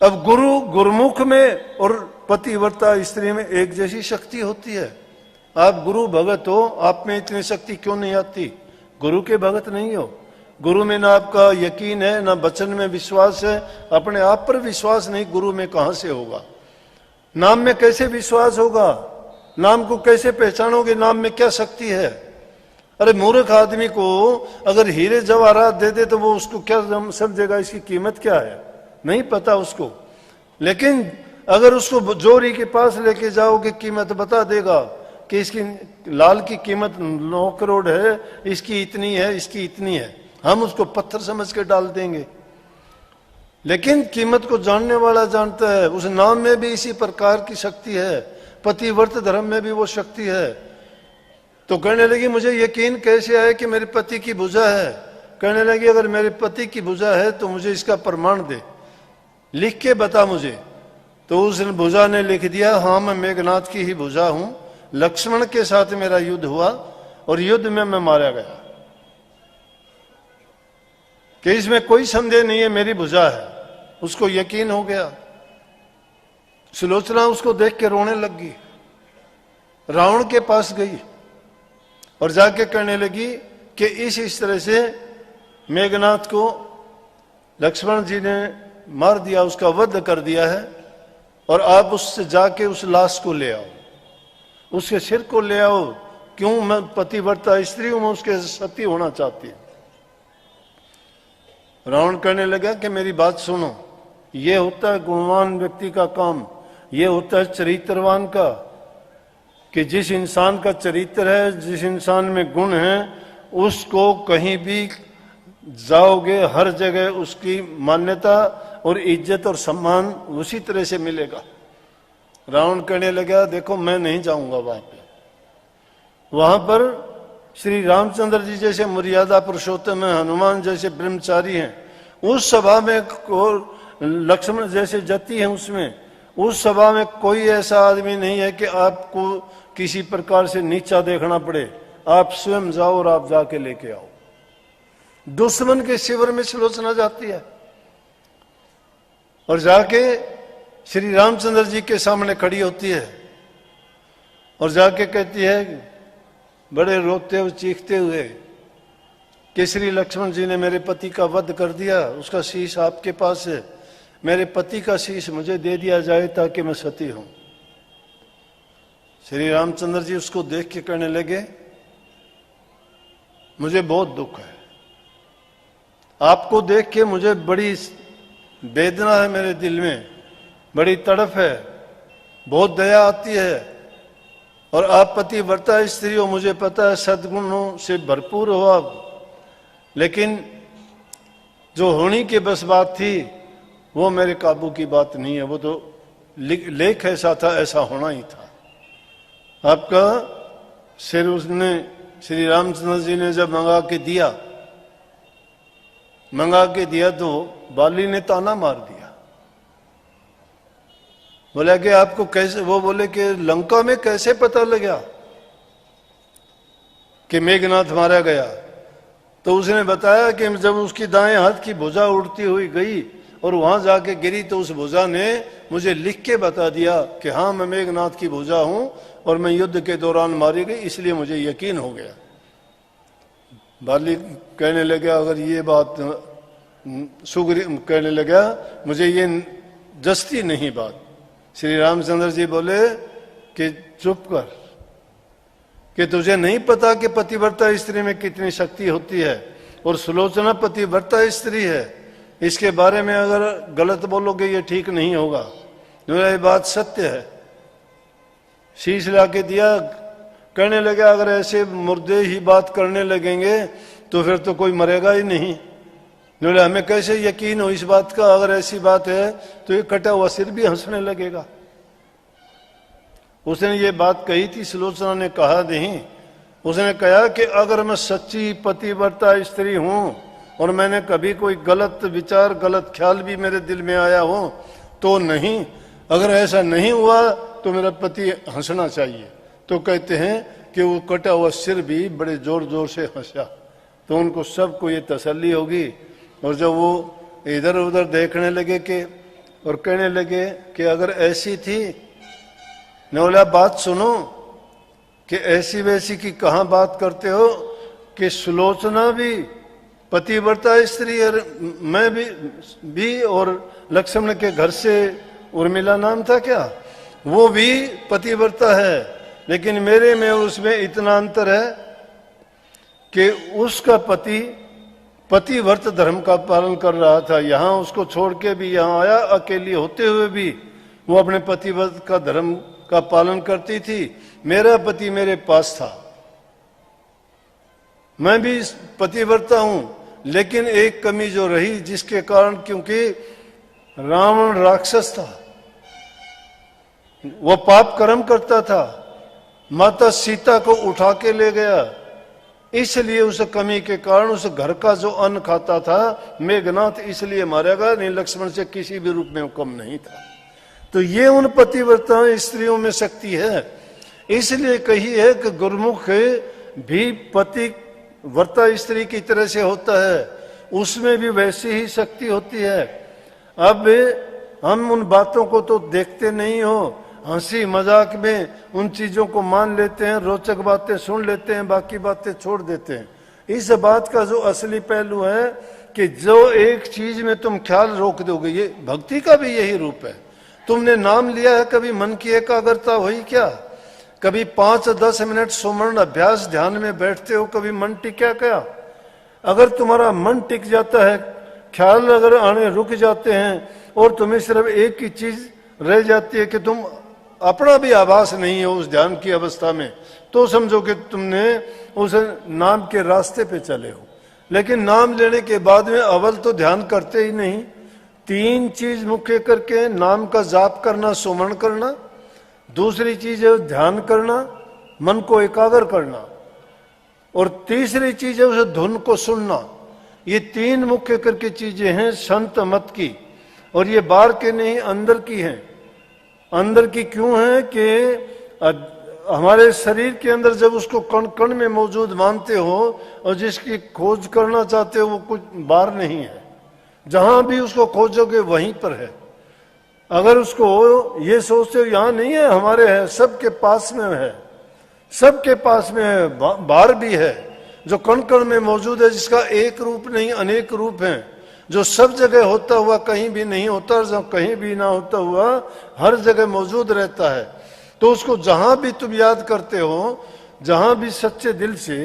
अब गुरुमुख में और पतिव्रता स्त्री में एक जैसी शक्ति होती है। आप गुरु भगत हो, आप में इतनी शक्ति क्यों नहीं आती? गुरु के भगत नहीं हो, गुरु में ना आपका यकीन है, ना वचन में विश्वास है, अपने आप पर विश्वास नहीं, गुरु में कहां से होगा? नाम में कैसे विश्वास होगा? नाम को कैसे पहचानोगे? नाम में क्या शक्ति है? अरे मूर्ख आदमी को अगर हीरे जवाहरात दे दे तो वो उसको क्या समझेगा, इसकी कीमत क्या है, नहीं पता उसको। लेकिन अगर उसको जोरी के पास लेके जाओगे कीमत बता देगा कि इसकी लाल की कीमत 9 करोड़ है, इसकी इतनी है, इसकी इतनी है, हम उसको पत्थर समझ के डाल देंगे। लेकिन कीमत को जानने वाला जानता है। उस नाम में भी इसी प्रकार की शक्ति है, पतिव्रत धर्म में भी वो शक्ति है। तो कहने लगी मुझे यकीन कैसे आए कि मेरे पति की भुजा है। कहने लगी अगर मेरे पति की भुजा है तो मुझे इसका प्रमाण दे, लिख के बता मुझे। तो उस भुजा ने लिख दिया, हाँ मैं मेघनाथ की ही भुजा हूं, लक्ष्मण के साथ मेरा युद्ध हुआ और युद्ध में मैं मारा गया, कि इसमें कोई संदेह नहीं है मेरी भुजा है। उसको यकीन हो गया। सुलोचना उसको देख के रोने लग गई, रावण के पास गई और जाके कहने लगी कि इस तरह से मेघनाथ को लक्ष्मण जी ने मार दिया, उसका वध कर दिया है, और आप उससे जाके उस लाश को ले आओ, उसके सिर को ले आओ। क्यों, मैं पतिव्रता स्त्री हूं, मैं उसके सती होना चाहती हूं। रावण कहने लगा कि मेरी बात सुनो, ये होता है गुणवान व्यक्ति का काम, ये होता है चरित्रवान का, कि जिस इंसान का चरित्र है, जिस इंसान में गुण है, उसको कहीं भी जाओगे हर जगह उसकी मान्यता और इज्जत और सम्मान उसी तरह से मिलेगा। रावण कहने लगा देखो मैं नहीं जाऊंगा वहां पे, वहां पर श्री रामचंद्र जी जैसे मर्यादा पुरुषोत्तम है, हनुमान जैसे ब्रह्मचारी हैं, उस सभा में लक्ष्मण जैसे जति है उसमें, उस सभा में कोई ऐसा आदमी नहीं है कि आपको किसी प्रकार से नीचा देखना पड़े। आप स्वयं जाओ और आप जाके लेके आओ। दुश्मन के शिविर में सुलोचना जाती है और जाके श्री रामचंद्र जी के सामने खड़ी होती है और जाके कहती है बड़े रोते हुए चीखते हुए कि श्री लक्ष्मण जी ने मेरे पति का वध कर दिया, उसका शीश आपके पास है, मेरे पति का शीश मुझे दे दिया जाए ताकि मैं सती हूं। श्री रामचंद्र जी उसको देख के कहने लगे मुझे बहुत दुख है, आपको देख के मुझे बड़ी वेदना है, मेरे दिल में बड़ी तड़फ है, बहुत दया आती है, और आप पतिव्रता स्त्री हो, मुझे पता है सद्गुणों से भरपूर हो आप, लेकिन जो होनी के बस बात थी वो मेरे काबू की बात नहीं है, वो तो लेख ऐसा था, ऐसा होना ही था। आपका सिर उसने श्री रामचंद्र जी ने जब मंगा के दिया तो बाली ने ताना मार दिया, बोला कि आपको कैसे, वो बोले कि लंका में कैसे पता लगा कि मेघनाथ मारा गया। तो उसने बताया कि जब उसकी दाएं हाथ की भुजा उड़ती हुई गई और वहां जाके गिरी तो उस भुजा ने मुझे लिख के बता दिया कि हाँ मैं मेघनाथ की भुजा हूं और मैं युद्ध के दौरान मारी गई, इसलिए मुझे यकीन हो गया। बाली कहने लगा अगर ये बात सुग्रीव कहने लगा मुझे ये जस्ती नहीं बात। श्री रामचंद्र जी बोले कि चुप कर, कि तुझे नहीं पता कि पतिव्रता स्त्री में कितनी शक्ति होती है, और सुलोचना पतिव्रता स्त्री है, इसके बारे में अगर गलत बोलोगे ये ठीक नहीं होगा, ये बात सत्य है। शीश ला के दिया, कहने लगा अगर ऐसे मुर्दे ही बात करने लगेंगे तो फिर तो कोई मरेगा ही नहीं, बोले हमें कैसे यकीन हो इस बात का, अगर ऐसी बात है तो ये कटा हुआ सिर भी हंसने लगेगा। उसने ये बात कही थी, सुलोचना ने कहा नहीं, उसने कहा कि अगर मैं सच्ची पतिव्रता स्त्री हूं और मैंने कभी कोई गलत विचार गलत ख्याल भी मेरे दिल में आया हो तो नहीं, अगर ऐसा नहीं हुआ तो मेरा पति हंसना चाहिए। तो कहते हैं कि वो कटा हुआ सिर भी बड़े जोर जोर से हंसा, तो उनको सबको ये तसल्ली होगी। और जब वो इधर उधर देखने लगे कि और कहने लगे कि अगर ऐसी थी, ने बोला बात सुनो कि ऐसी वैसी की कहाँ बात करते हो, कि सुलोचना भी पतिव्रता स्त्री और मैं भी और लक्ष्मण के घर से उर्मिला नाम था क्या, वो भी पतिव्रता है, लेकिन मेरे में उसमें इतना अंतर है कि उसका पति व्रत धर्म का पालन कर रहा था, यहां उसको छोड़ के भी यहां आया, अकेली होते हुए भी वो अपने पति व्रत का धर्म का पालन करती थी। मेरा पति मेरे पास था, मैं भी पतिव्रता हूं, लेकिन एक कमी जो रही जिसके कारण, क्योंकि रावण राक्षस था, वो पाप कर्म करता था, माता सीता को उठा के ले गया, इसलिए उस कमी के कारण उस घर का जो अन्न खाता था मेघनाथ इसलिए मारा गया, नहीं लक्ष्मण से किसी भी रूप में वो कम नहीं था। तो ये उन पतिव्रता स्त्रियों में शक्ति है, इसलिए कही है कि गुरुमुख भी पति व्रता स्त्री की तरह से होता है, उसमें भी वैसी ही शक्ति होती है। अब हम उन बातों को तो देखते नहीं हो, हंसी मजाक में उन चीजों को मान लेते हैं, रोचक बातें सुन लेते हैं, बाकी बातें छोड़ देते हैं। इस बात का जो असली पहलू है कि जो एक चीज में तुम ख्याल रोक दोगे, ये भक्ति का भी यही रूप है। तुमने नाम लिया है, कभी मन की एकाग्रता हुई क्या? कभी 5-10 मिनट सुमरण अभ्यास ध्यान में बैठते हो, कभी मन टिका क्या? अगर तुम्हारा मन टिक जाता है, ख्याल अगर आने रुक जाते हैं और तुम्हें सिर्फ एक ही चीज रह जाती है कि तुम अपना भी आभास नहीं हो उस ध्यान की अवस्था में, तो समझो कि तुमने उस नाम के रास्ते पे चले हो। लेकिन नाम लेने के बाद में अव्वल तो ध्यान करते ही नहीं। 3 चीज मुख्य करके, नाम का जाप करना, सुमरण करना, दूसरी चीज है ध्यान करना, मन को एकाग्र करना, और तीसरी चीज है उस धुन को सुनना। ये 3 मुख्य करके चीजें हैं संत मत की, और ये बाहर के नहीं अंदर की हैं। अंदर की क्यों है कि हमारे शरीर के अंदर जब उसको कण कण में मौजूद मानते हो और जिसकी खोज करना चाहते हो, वो कुछ बाहर नहीं है, जहां भी उसको खोजोगे वहीं पर है। अगर उसको ये सोचते हो यहां नहीं है, हमारे है, सबके पास में है, सबके पास में है, बाहर भी है, जो कण कण में मौजूद है, जिसका एक रूप नहीं अनेक रूप है, जो सब जगह होता हुआ कहीं भी नहीं होता, जो कहीं भी ना होता हुआ हर जगह मौजूद रहता है। तो उसको जहां भी तुम याद करते हो, जहां भी सच्चे दिल से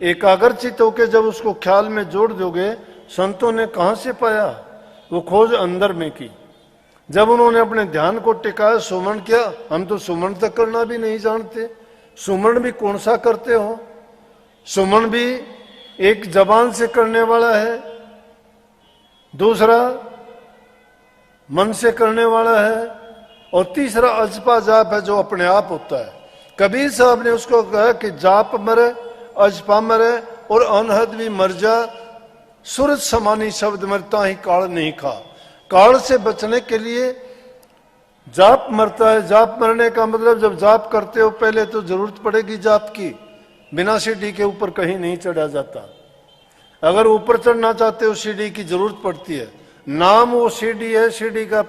एकाग्रचित होकर जब उसको ख्याल में जोड़ दोगे, संतों ने कहां से पाया? वो खोज अंदर में की। जब उन्होंने अपने ध्यान को टिकाया, सुमरण किया। हम तो सुमरण तक करना भी नहीं जानते। सुमरण भी कौन सा करते हो? सुमरण भी एक जबान से करने वाला है, दूसरा मन से करने वाला है, और तीसरा अजपा जाप है जो अपने आप होता है। कबीर साहब ने उसको कहा कि जाप मरे, अजपा मरे और अनहद भी मर जा, सूरज समानी शब्द मरता ही काल नहीं खा। काल से बचने के लिए जाप मरता है। जाप मरने का मतलब, जब जाप करते हो पहले तो जरूरत पड़ेगी जाप की, बिना सीढ़ी के ऊपर कहीं नहीं चढ़ा जाता। अगर ऊपर चढ़ना चाहते हो सीढ़ी की जरूरत पड़ती है। नाम वो सीढ़ी है, सीढ़ी का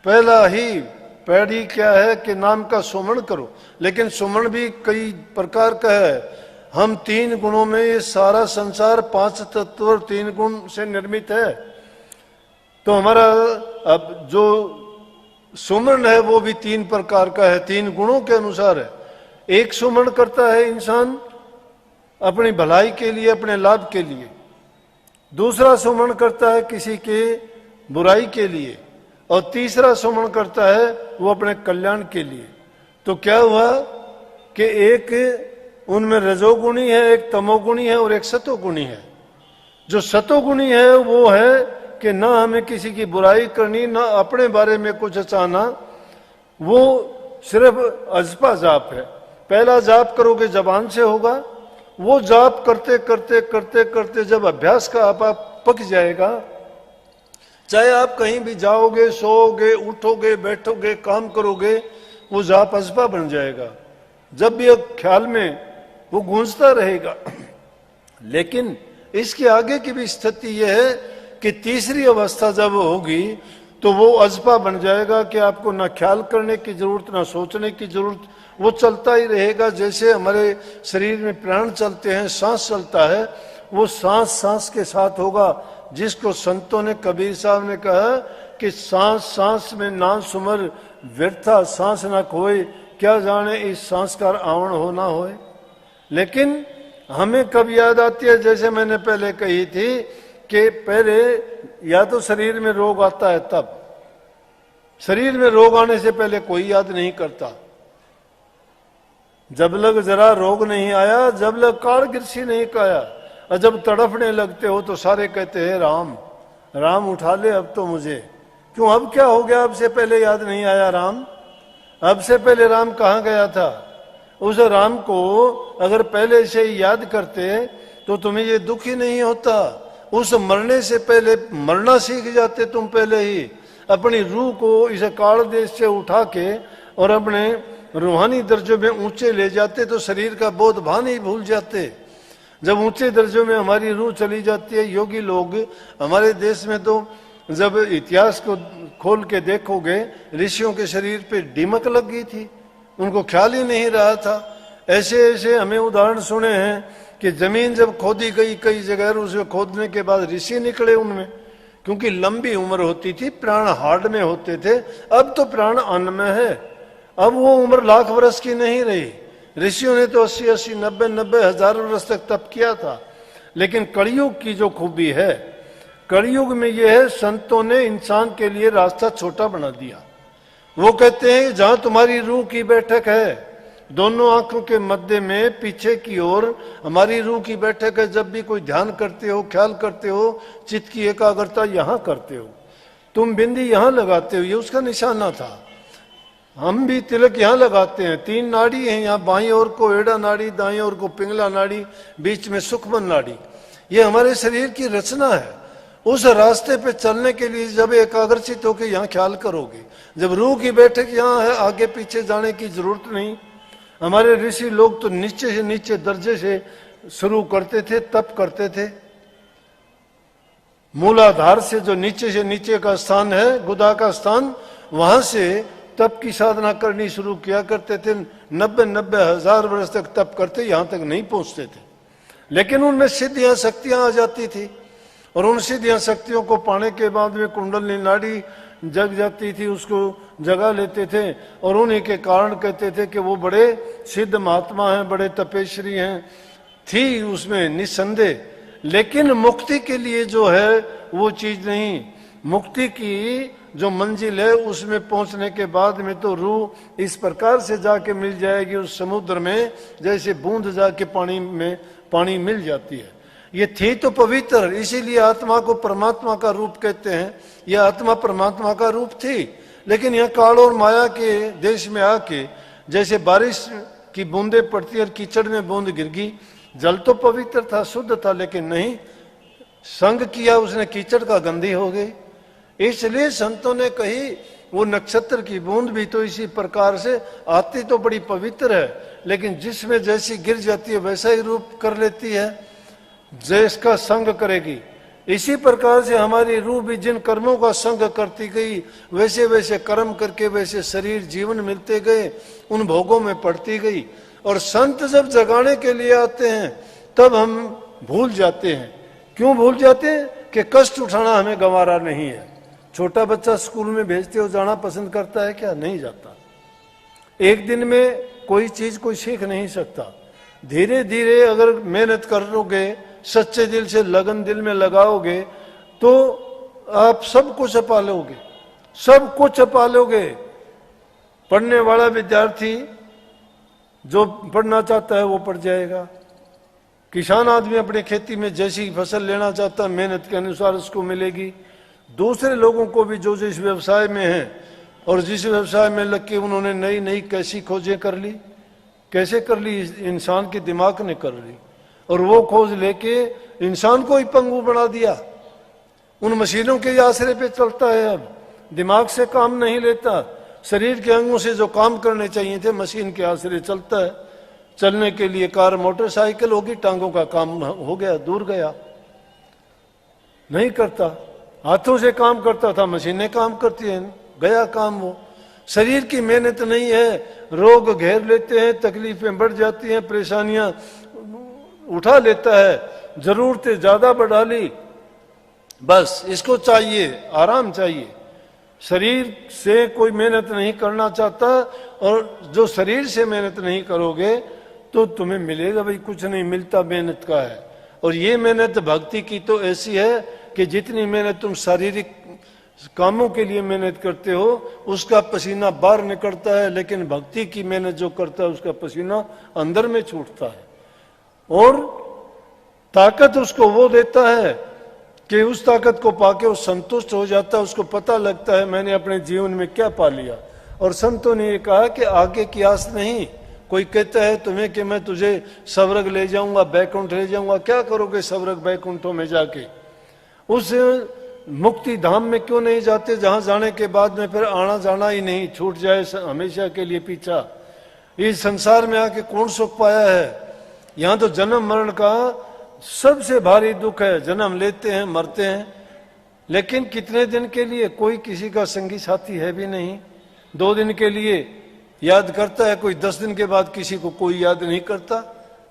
पहला ही पैड़ी क्या है कि नाम का सुमरण करो। लेकिन सुमरण भी कई प्रकार का है। हम 3 गुणों में, ये सारा संसार 5 तत्व और 3 गुण से निर्मित है। तो हमारा अब जो सुमरण है वो भी 3 प्रकार का है, 3 गुणों के अनुसार है। एक सुमरण करता है इंसान अपनी भलाई के लिए, अपने लाभ के लिए। दूसरा सुमरण करता है किसी के बुराई के लिए, और तीसरा सुमरण करता है वो अपने कल्याण के लिए। तो क्या हुआ कि एक उनमें रजोगुणी है, एक तमोगुणी है और एक सतोगुणी है। जो सतोगुणी है वो है कि ना हमें किसी की बुराई करनी, ना अपने बारे में कुछ चाहना, वो सिर्फ अजपा जाप है। पहला जाप करोगे जबान से होगा, वो जाप करते करते करते करते जब अभ्यास का आप पक जाएगा, चाहे आप कहीं भी जाओगे, सोओगे, उठोगे, बैठोगे, काम करोगे, वो जाप अजपा बन जाएगा। जब भी ख्याल में वो गूंजता रहेगा। लेकिन इसके आगे की भी स्थिति यह है कि तीसरी अवस्था जब होगी तो वो अजपा बन जाएगा कि आपको ना ख्याल करने की जरूरत, ना सोचने की जरूरत, वो चलता ही रहेगा। जैसे हमारे शरीर में प्राण चलते हैं, सांस चलता है, वो सांस सांस के साथ होगा। जिसको संतों ने, कबीर साहब ने कहा कि सांस सांस में नाम सुमर, व्यर्था सांस ना खोए, क्या जाने इस सांस का आवरण हो ना होए। लेकिन हमें कब याद आती है, जैसे मैंने पहले कही थी कि पहले या तो शरीर में रोग आता है, तब शरीर में रोग आने से पहले कोई याद नहीं करता। जब लग जरा रोग नहीं आया, जब लग काल गिरसी नहीं काया, और जब तड़फने लगते हो तो सारे कहते हैं राम राम उठा ले अब तो मुझे। क्यों, अब क्या हो गया? अब से पहले याद नहीं आया राम? अब से पहले राम कहाँ गया था? उस राम को अगर पहले से ही याद करते तो तुम्हें ये दुख ही नहीं होता। उस मरने से पहले मरना सीख जाते तुम पहले ही। अपनी रूह को इस काल देश से उठा के और अपने रूहानी दर्जों में ऊंचे ले जाते तो शरीर का बोध भान ही भूल जाते। जब ऊंचे दर्जों में हमारी रूह चली जाती है, योगी लोग हमारे देश में तो जब इतिहास को खोल के देखोगे, ऋषियों के शरीर पे दीमक लग गई थी, उनको ख्याल ही नहीं रहा था। ऐसे ऐसे हमें उदाहरण सुने हैं कि जमीन जब खोदी गई कई जगह, उसे खोदने के बाद ऋषि निकले उनमें, क्योंकि लंबी उम्र होती थी, प्राण हार्ड में होते थे। अब तो प्राण अन्न में है, अब वो उम्र लाख वर्ष की नहीं रही। ऋषियों ने तो 80-80, 90-90 हजार वर्ष तक तप किया था। लेकिन कलयुग की जो खूबी है, कलयुग में यह है, संतों ने इंसान के लिए रास्ता छोटा बना दिया। वो कहते हैं जहां तुम्हारी रूह की बैठक है, दोनों आंखों के मध्य में पीछे की ओर हमारी रूह की बैठक है। जब भी कोई ध्यान करते हो, ख्याल करते हो, चित्त की एकाग्रता यहां करते हो, तुम बिंदी यहां लगाते हो, ये उसका निशाना था। हम भी तिलक यहां लगाते हैं। 3 नाड़ी हैं यहाँ, बाईं ओर को एड़ा नाड़ी, दाईं ओर को पिंगला नाड़ी, बीच में सुखमन नाड़ी। ये हमारे शरीर की रचना है। उस रास्ते पे चलने के लिए जब एकाग्रचित होकर यहाँ ख्याल करोगे, जब रूह की बैठक यहाँ है, आगे पीछे जाने की जरूरत नहीं। हमारे ऋषि लोग तो नीचे से नीचे दर्जे से शुरू करते थे, तप करते थे। मूलाधार से जो नीचे से नीचे का स्थान है, गुदा का स्थान, वहां से तप की साधना करनी शुरू किया करते थे। 90-90 हजार वर्ष तक तप करते, यहां तक नहीं पहुंचते थे। लेकिन उनमें सिद्धियां शक्तियां आ जाती थी, और उन सिद्धियां शक्तियों को पाने के बाद में कुंडली नाड़ी जग जाती थी, उसको जगा लेते थे, और उन्हीं के कारण कहते थे कि वो बड़े सिद्ध महात्मा हैं, बड़े तपेश्वरी हैं। थी उसमें निस्संदेह, लेकिन मुक्ति के लिए जो है वो चीज नहीं। मुक्ति की जो मंजिल है, उसमें पहुंचने के बाद में तो रूह इस प्रकार से जाके मिल जाएगी उस समुद्र में, जैसे बूंद जाके पानी में पानी मिल जाती है। ये थी तो पवित्र, इसीलिए आत्मा को परमात्मा का रूप कहते हैं। यह आत्मा परमात्मा का रूप थी, लेकिन यह काल और माया के देश में आके जैसे बारिश की बूंदे पड़ती है और कीचड़ में बूंद गिर गई। जल तो पवित्र था, शुद्ध था, लेकिन नहीं, संग किया उसने, कीचड़ का गंदी हो गई। इसलिए संतों ने कही वो नक्षत्र की बूंद भी तो इसी प्रकार से आती तो बड़ी पवित्र है, लेकिन जिसमें जैसी गिर जाती है वैसा ही रूप कर लेती है, जिसका संग करेगी। इसी प्रकार से हमारी रूह भी जिन कर्मों का संग करती गई, वैसे वैसे कर्म करके वैसे शरीर जीवन मिलते गए, उन भोगों में पड़ती गई। और संत जब जगाने के लिए आते हैं तब हम भूल जाते हैं। क्यों भूल जाते हैं? कि कष्ट उठाना हमें गंवारा नहीं है। छोटा बच्चा स्कूल में भेजते हो, जाना पसंद करता है क्या? नहीं जाता। एक दिन में कोई चीज कोई सीख नहीं सकता। धीरे धीरे अगर मेहनत करोगे, सच्चे दिल से लगन दिल में लगाओगे, तो आप सब कुछ छपा लोगे, सब कुछ छपा लोगे। पढ़ने वाला विद्यार्थी जो पढ़ना चाहता है वो पढ़ जाएगा। किसान आदमी अपनी खेती में जैसी फसल लेना चाहता है, मेहनत के अनुसार उसको मिलेगी। दूसरे लोगों को भी जो जिस व्यवसाय में है और जिस व्यवसाय में लग के उन्होंने नई नई कैसी खोजें कर ली, कैसे कर ली, इंसान के दिमाग ने कर ली, और वो खोज लेके इंसान को ही पंगु बना दिया। उन मशीनों के आसरे पे चलता है, अब दिमाग से काम नहीं लेता। शरीर के अंगों से जो काम करने चाहिए थे मशीन के आसरे चलता है। चलने के लिए कार मोटरसाइकिल होगी, टांगों का काम हो गया, दूर गया, नहीं करता। हाथों से काम करता था, मशीनें काम करती हैं, गया काम वो। शरीर की मेहनत नहीं है, रोग घेर लेते हैं, तकलीफें बढ़ जाती हैं, परेशानियां उठा लेता है, जरूरतें ज्यादा बढ़ा ली। बस इसको चाहिए, आराम चाहिए। शरीर से कोई मेहनत नहीं करना चाहता, और जो शरीर से मेहनत नहीं करोगे तो तुम्हें मिलेगा भाई कुछ नहीं मिलता, मेहनत का है। और ये मेहनत भक्ति की तो ऐसी है कि जितनी मेहनत तुम शारीरिक कामों के लिए मेहनत करते हो उसका पसीना बाहर निकलता है, लेकिन भक्ति की मेहनत जो करता है उसका पसीना अंदर में छूटता है। और ताकत उसको वो देता है कि उस ताकत को पाके वो संतुष्ट हो जाता है, उसको पता लगता है मैंने अपने जीवन में क्या पा लिया। और संतों ने ये कहा कि आगे की आस नहीं। कोई कहता है तुम्हें कि मैं तुझे स्वर्ग ले जाऊंगा, बैकुंठ ले जाऊंगा, क्या करोगे स्वर्ग बैकुंठों में जाके? उस मुक्ति धाम में क्यों नहीं जाते जहां जाने के बाद में फिर आना जाना ही नहीं, छूट जाए हमेशा के लिए पीछा। इस संसार में आके कौन सुख पाया है? यहाँ तो जन्म मरण का सबसे भारी दुख है। जन्म लेते हैं, मरते हैं, लेकिन कितने दिन के लिए? कोई किसी का संगी साथी है भी नहीं। 2 दिन के लिए याद करता है कोई, 10 दिन के बाद किसी को कोई याद नहीं करता।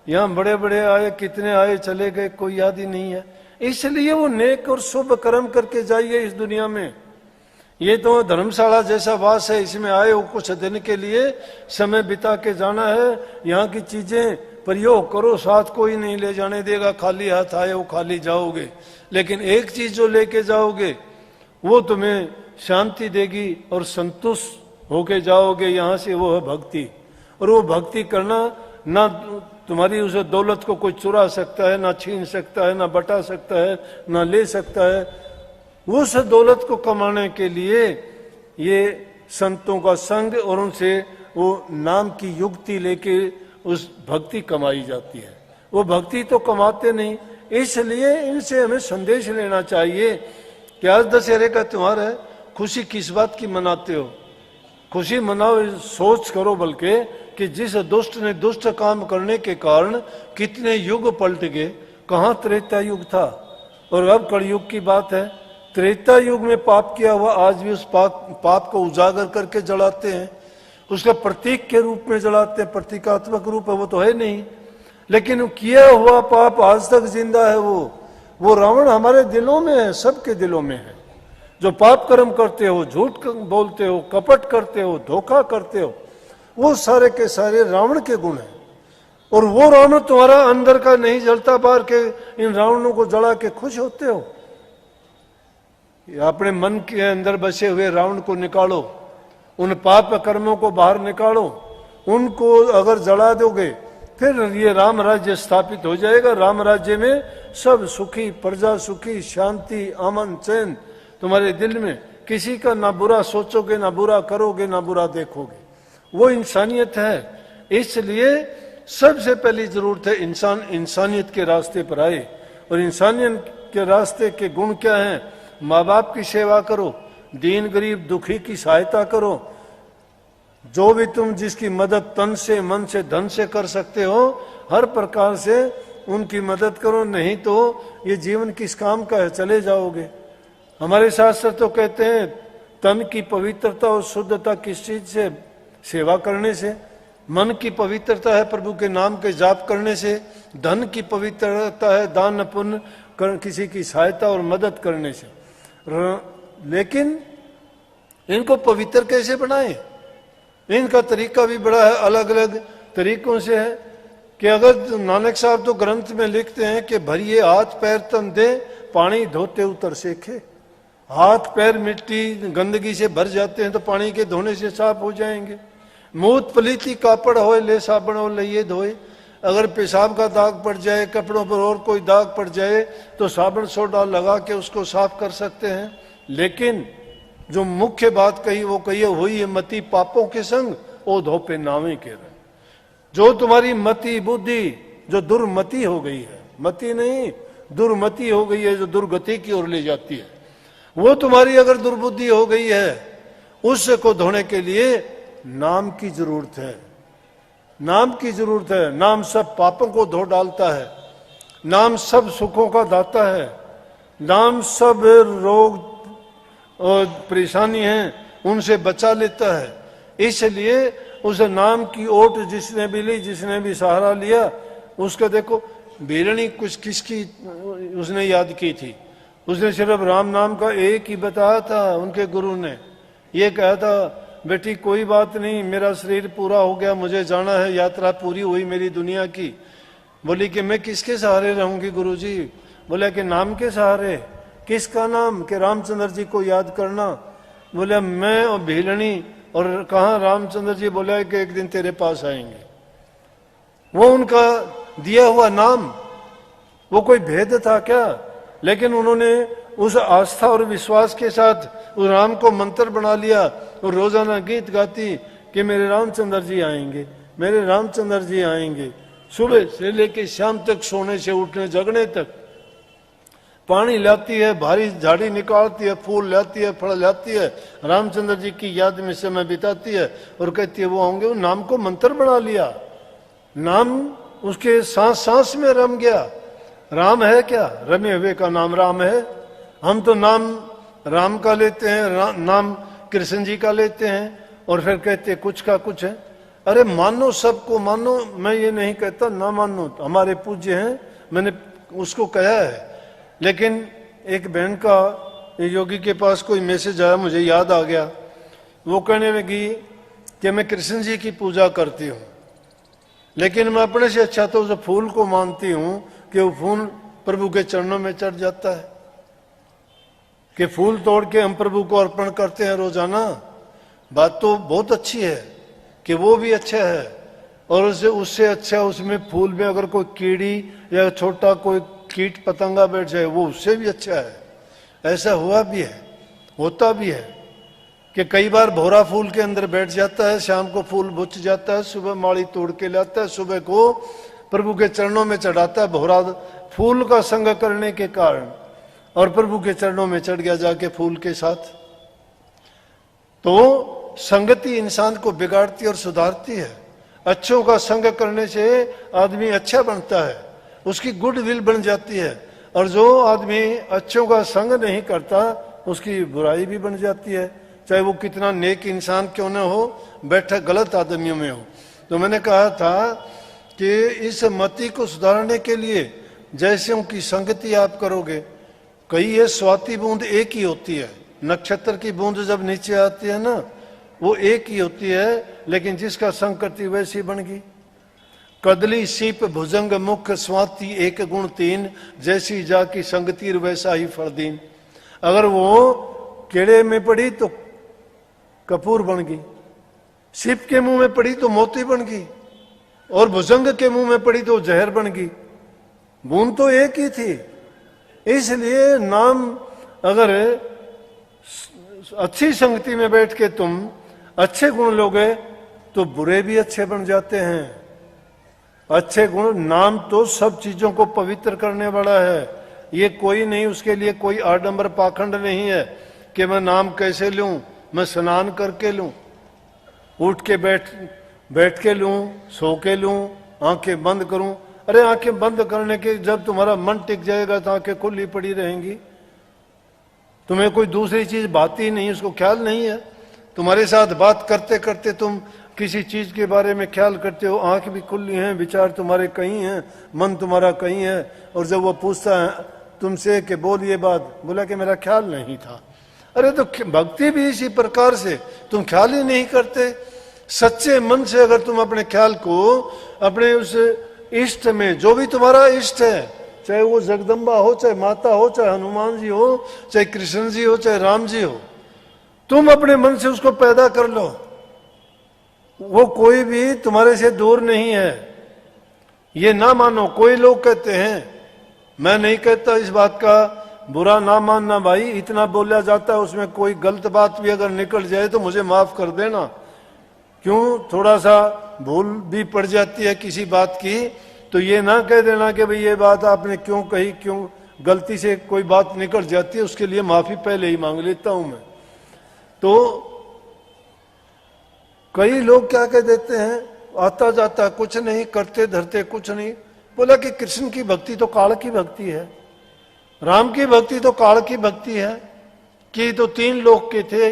यहाँ बड़े बड़े आए, कितने आए चले गए, कोई याद ही नहीं है। इसलिए वो नेक और शुभ कर्म करके जाइए इस दुनिया में। ये तो धर्मशाला जैसा वास है, इसमें आए हो कुछ दिन के लिए समय बिता के जाना है। यहाँ की चीजें प्रयोग करो, साथ कोई नहीं ले जाने देगा। खाली हाथ आए हो खाली जाओगे, लेकिन एक चीज जो लेके जाओगे वो तुम्हें शांति देगी और संतुष्ट होके जाओगे यहाँ से, वो है भक्ति। और वो भक्ति करना ना तुम्हारी उस दौलत को कोई चुरा सकता है, ना छीन सकता है, ना बटा सकता है, ना ले सकता है। उस दौलत को कमाने के लिए ये संतों का संग और उनसे वो नाम की युक्ति लेके उस भक्ति कमाई जाती है। वो भक्ति तो कमाते नहीं, इसलिए इनसे हमें संदेश लेना चाहिए कि आज दशहरे का त्योहार है, खुशी किस बात की मनाते हो? खुशी मनाओ, सोच करो बल्कि कि जिस दुष्ट ने दुष्ट काम करने के कारण कितने युग पलट गए। कहाँ त्रेता युग था और अब कलयुग की बात है। त्रेता युग में पाप किया हुआ आज भी उस पाप को उजागर करके जलाते हैं, उसका प्रतीक के रूप में जलाते हैं। प्रतीकात्मक रूप है वो तो है नहीं, लेकिन किया हुआ पाप आज तक जिंदा है। वो रावण हमारे दिलों में है, सबके दिलों में है। जो पाप कर्म करते हो, झूठ बोलते हो, कपट करते हो, धोखा करते हो, वो सारे के सारे रावण के गुण हैं। और वो रावण तुम्हारा अंदर का नहीं जलता, बाहर के इन रावणों को जला के खुश होते हो। अपने मन के अंदर बसे हुए रावण को निकालो, उन पाप कर्मों को बाहर निकालो। उनको अगर जला दोगे फिर ये राम राज्य स्थापित हो जाएगा। राम राज्य में सब सुखी, प्रजा सुखी, शांति, अमन, चैन तुम्हारे दिल में। किसी का ना बुरा सोचोगे, ना बुरा करोगे, ना बुरा देखोगे। वो इंसानियत है। इसलिए सबसे पहली जरूरत है इंसान इंसानियत के रास्ते पर आए। और इंसानियत के रास्ते के गुण क्या हैं? माँ बाप की सेवा करो, दीन गरीब दुखी की सहायता करो, जो भी तुम जिसकी मदद तन से, मन से, धन से कर सकते हो, हर प्रकार से उनकी मदद करो। नहीं तो ये जीवन किस काम का है, चले जाओगे। हमारे शास्त्र तो कहते हैं तन की पवित्रता और शुद्धता किस चीज से? सेवा करने से। मन की पवित्रता है प्रभु के नाम के जाप करने से। धन की पवित्रता है दान पुण्य किसी की सहायता और मदद करने से। लेकिन इनको पवित्र कैसे बनाएं? इनका तरीका भी बड़ा है, अलग अलग तरीकों से है। कि अगर नानक साहब तो ग्रंथ में लिखते हैं कि भरिए हाथ पैर तन दे, पानी धोते उतर सेखे। हाथ पैर मिट्टी गंदगी से भर जाते हैं तो पानी के धोने से साफ हो जाएंगे। मूत पलीती कापड़ होए ले साबण और लइए धोए। अगर पेशाब का दाग पड़ जाए, कपड़ों पर और कोई दाग पड़ जाए तो साबुन सोडा लगा के उसको साफ कर सकते हैं। लेकिन जो मुख्य बात कही वो कही हुई है मति पापों के संग ओ धोपे नावे के रहे। जो तुम्हारी मति बुद्धि जो दुर्मति हो गई है, मति नहीं दुर्मति हो गई है, जो दुर्गति की ओर ले जाती है, वो तुम्हारी अगर दुर्बुद्धि हो गई है, उसको धोने के लिए नाम की जरूरत है। नाम की जरूरत है। नाम सब पापों को धो डालता है। नाम सब सुखों का दाता है। नाम सब रोग और परेशानी है उनसे बचा लेता है। इसलिए उस नाम की ओट जिसने भी ली, जिसने भी सहारा लिया, उसका देखो बेरणी कुछ किसकी उसने याद की थी। उसने सिर्फ राम नाम का एक ही बताया था। उनके गुरु ने ये कहा था बेटी कोई बात नहीं, मेरा शरीर पूरा हो गया, मुझे जाना है, यात्रा पूरी हुई मेरी दुनिया की। बोली कि मैं किसके सहारे रहूंगी गुरुजी? बोला कि नाम के सहारे। किसका नाम? कि रामचंद्र जी को याद करना। बोला मैं और भीलनी और कहा रामचंद्र जी? बोला कि एक दिन तेरे पास आएंगे। वो उनका दिया हुआ नाम, वो कोई भेद था क्या? लेकिन उन्होंने उस आस्था और विश्वास के साथ उस राम को मंत्र बना लिया और रोजाना गीत गाती कि मेरे रामचंद्र जी आएंगे, मेरे रामचंद्र जी आएंगे। सुबह से लेके शाम तक, सोने से उठने जगने तक पानी लाती है, भारी झाड़ी निकालती है, फूल लाती है, फल लाती है, रामचंद्र जी की याद में समय बिताती है और कहती है वो होंगे। वो नाम को मंत्र बना लिया, नाम उसके सांस सांस में रम गया। राम है क्या? रमे हुए का नाम राम है। हम तो नाम राम का लेते हैं, नाम कृष्ण जी का लेते हैं और फिर कहते हैं कुछ का कुछ है। अरे मानो, सबको मानो, मैं ये नहीं कहता ना मानो, हमारे पूज्य हैं, मैंने उसको कहा है। लेकिन एक बहन का योगी के पास कोई मैसेज आया, मुझे याद आ गया। वो कहने लगी कि मैं कृष्ण जी की पूजा करती हूँ, लेकिन मैं अपने से अच्छा तो उस फूल को मानती हूँ कि वो फूल प्रभु के चरणों में चढ़ जाता है, कि फूल तोड़ के हम प्रभु को अर्पण करते हैं रोजाना। बात तो बहुत अच्छी है कि वो भी अच्छा है, और उससे अच्छा उसमें फूल में अगर कोई कीड़ी या छोटा कोई कीट पतंगा बैठ जाए वो उससे भी अच्छा है। ऐसा हुआ भी है, होता भी है कि कई बार भौरा फूल के अंदर बैठ जाता है, शाम को फूल बुझ जाता है, सुबह माली तोड़ के लाता है, सुबह को प्रभु के चरणों में चढ़ाता है। भौरा फूल का संग करने के कारण और प्रभु के चरणों में चढ़ गया जाके फूल के साथ। तो संगति इंसान को बिगाड़ती और सुधारती है। अच्छों का संग करने से आदमी अच्छा बनता है, उसकी गुडविल बन जाती है, और जो आदमी अच्छों का संग नहीं करता उसकी बुराई भी बन जाती है, चाहे वो कितना नेक इंसान क्यों न हो, बैठा गलत आदमियों में हो। तो मैंने कहा था कि इस मति को सुधारने के लिए जैसे की संगति आप करोगे, कई ये स्वाति बूंद एक ही होती है, नक्षत्र की बूंद जब नीचे आती है ना वो एक ही होती है, लेकिन जिसका संग करती वैसी बन गई। कदली सीप भुजंग मुख स्वाति एक गुण तीन, जैसी जा की संगतीर वैसा ही फरदीन। अगर वो केड़े में पड़ी तो कपूर बन गई, सीप के मुंह में पड़ी तो मोती बन गई, और भुजंग के मुंह में पड़ी तो जहर बन गई। बूंद तो एक ही थी। इसलिए नाम अगर अच्छी संगति में बैठ के तुम अच्छे गुण लोगे तो बुरे भी अच्छे बन जाते हैं। अच्छे गुण, नाम तो सब चीजों को पवित्र करने वाला है। ये कोई नहीं, उसके लिए कोई आडंबर पाखंड नहीं है कि मैं नाम कैसे लूं, मैं स्नान करके लूं, उठ के बैठ के लूं, सो के लूं, आंखें बंद करूं। अरे आंखें बंद करने के जब तुम्हारा मन टिक जाएगा तो आंखें खुली पड़ी रहेंगी। तुम्हें कोई दूसरी चीज भाती नहीं, उसको ख्याल नहीं है। तुम्हारे साथ बात करते करते तुम किसी चीज के बारे में ख्याल करते हो, आंख भी खुली हैं, विचार तुम्हारे कहीं हैं, मन तुम्हारा कहीं है, और जब वो पूछता है तुमसे कि बोल ये बात, बोला कि मेरा ख्याल नहीं था। अरे तो भक्ति भी इसी प्रकार से, तुम ख्याल ही नहीं करते। सच्चे मन से अगर तुम अपने ख्याल को अपने उस इष्ट में, जो भी तुम्हारा इष्ट है, चाहे वो जगदम्बा हो, चाहे माता हो, चाहे हनुमान जी हो, चाहे कृष्ण जी हो, चाहे राम जी हो, तुम अपने मन से उसको पैदा कर लो। वो कोई भी तुम्हारे से दूर नहीं है। ये ना मानो। कोई लोग कहते हैं, मैं नहीं कहता इस बात का बुरा ना मानना भाई, इतना बोला जाता है, उसमें कोई गलत बात भी अगर निकल जाए तो मुझे माफ कर देना। क्यों? थोड़ा सा भूल भी पड़ जाती है किसी बात की, तो ये ना कह देना कि भाई ये बात आपने क्यों कही, क्यों गलती से कोई बात निकल जाती है, उसके लिए माफी पहले ही मांग लेता हूं मैं। तो कई लोग क्या कह देते हैं, आता जाता कुछ नहीं, करते धरते कुछ नहीं। बोला कि कृष्ण की भक्ति तो काल की भक्ति है, राम की भक्ति तो काल की भक्ति है, कि तो 3 लोग के थे।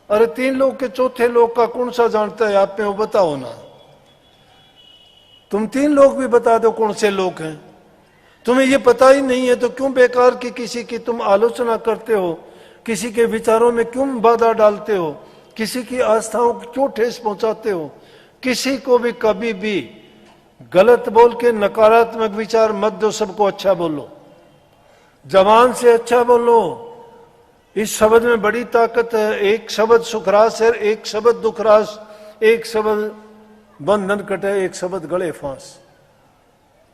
अरे 3 लोग के चौथे लोग का कौन सा जानता है आप में, वो बताओ ना। तुम 3 लोग भी बता दो कौन से लोग हैं। तुम्हें ये पता ही नहीं है तो क्यों बेकार की किसी की तुम आलोचना करते हो, किसी के विचारों में क्यों बाधा डालते हो। किसी की आस्थाओं को क्यों ठेस पहुंचाते हो? किसी को भी कभी भी गलत बोल के नकारात्मक विचार मत दो, सबको अच्छा बोलो, जबान से अच्छा बोलो। इस शब्द में बड़ी ताकत है। एक शब्द सुखरास है, एक शब्द दुखरास, एक शब्द बंधन कटे, एक शब्द गले फांस।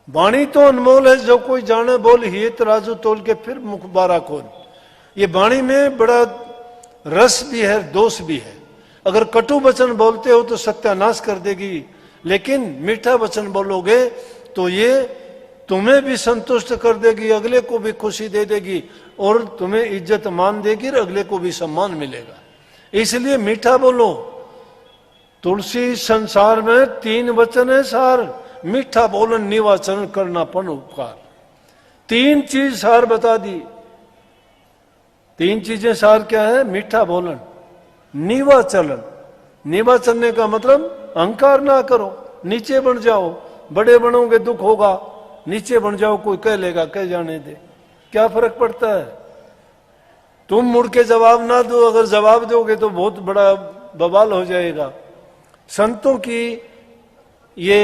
वाणी तो अनमोल है, जो कोई जाने बोल ही तराजू तोल के फिर मुख बारा खोल। ये वाणी में बड़ा रस भी है, दोष भी है। अगर कटु वचन बोलते हो तो सत्यानाश कर देगी, लेकिन मीठा वचन बोलोगे तो ये तुम्हें भी संतुष्ट कर देगी, अगले को भी खुशी दे देगी और तुम्हें इज्जत मान देगी और अगले को भी सम्मान मिलेगा। इसलिए मीठा बोलो। तुलसी संसार में 3 वचन है सार, मीठा बोलन निवाचन करना पन उपकार। 3 चीज सार बता दी। 3 चीजें सार क्या है? मीठा बोलन, निवाचलन। निवाचलने का मतलब अहंकार ना करो, नीचे बन जाओ। बड़े बनोगे दुख होगा, नीचे बन जाओ, कोई कह लेगा, कह जाने दे, क्या फर्क पड़ता है? तुम मुड़ के जवाब ना दो, अगर जवाब दोगे तो बहुत बड़ा बवाल हो जाएगा। संतों की ये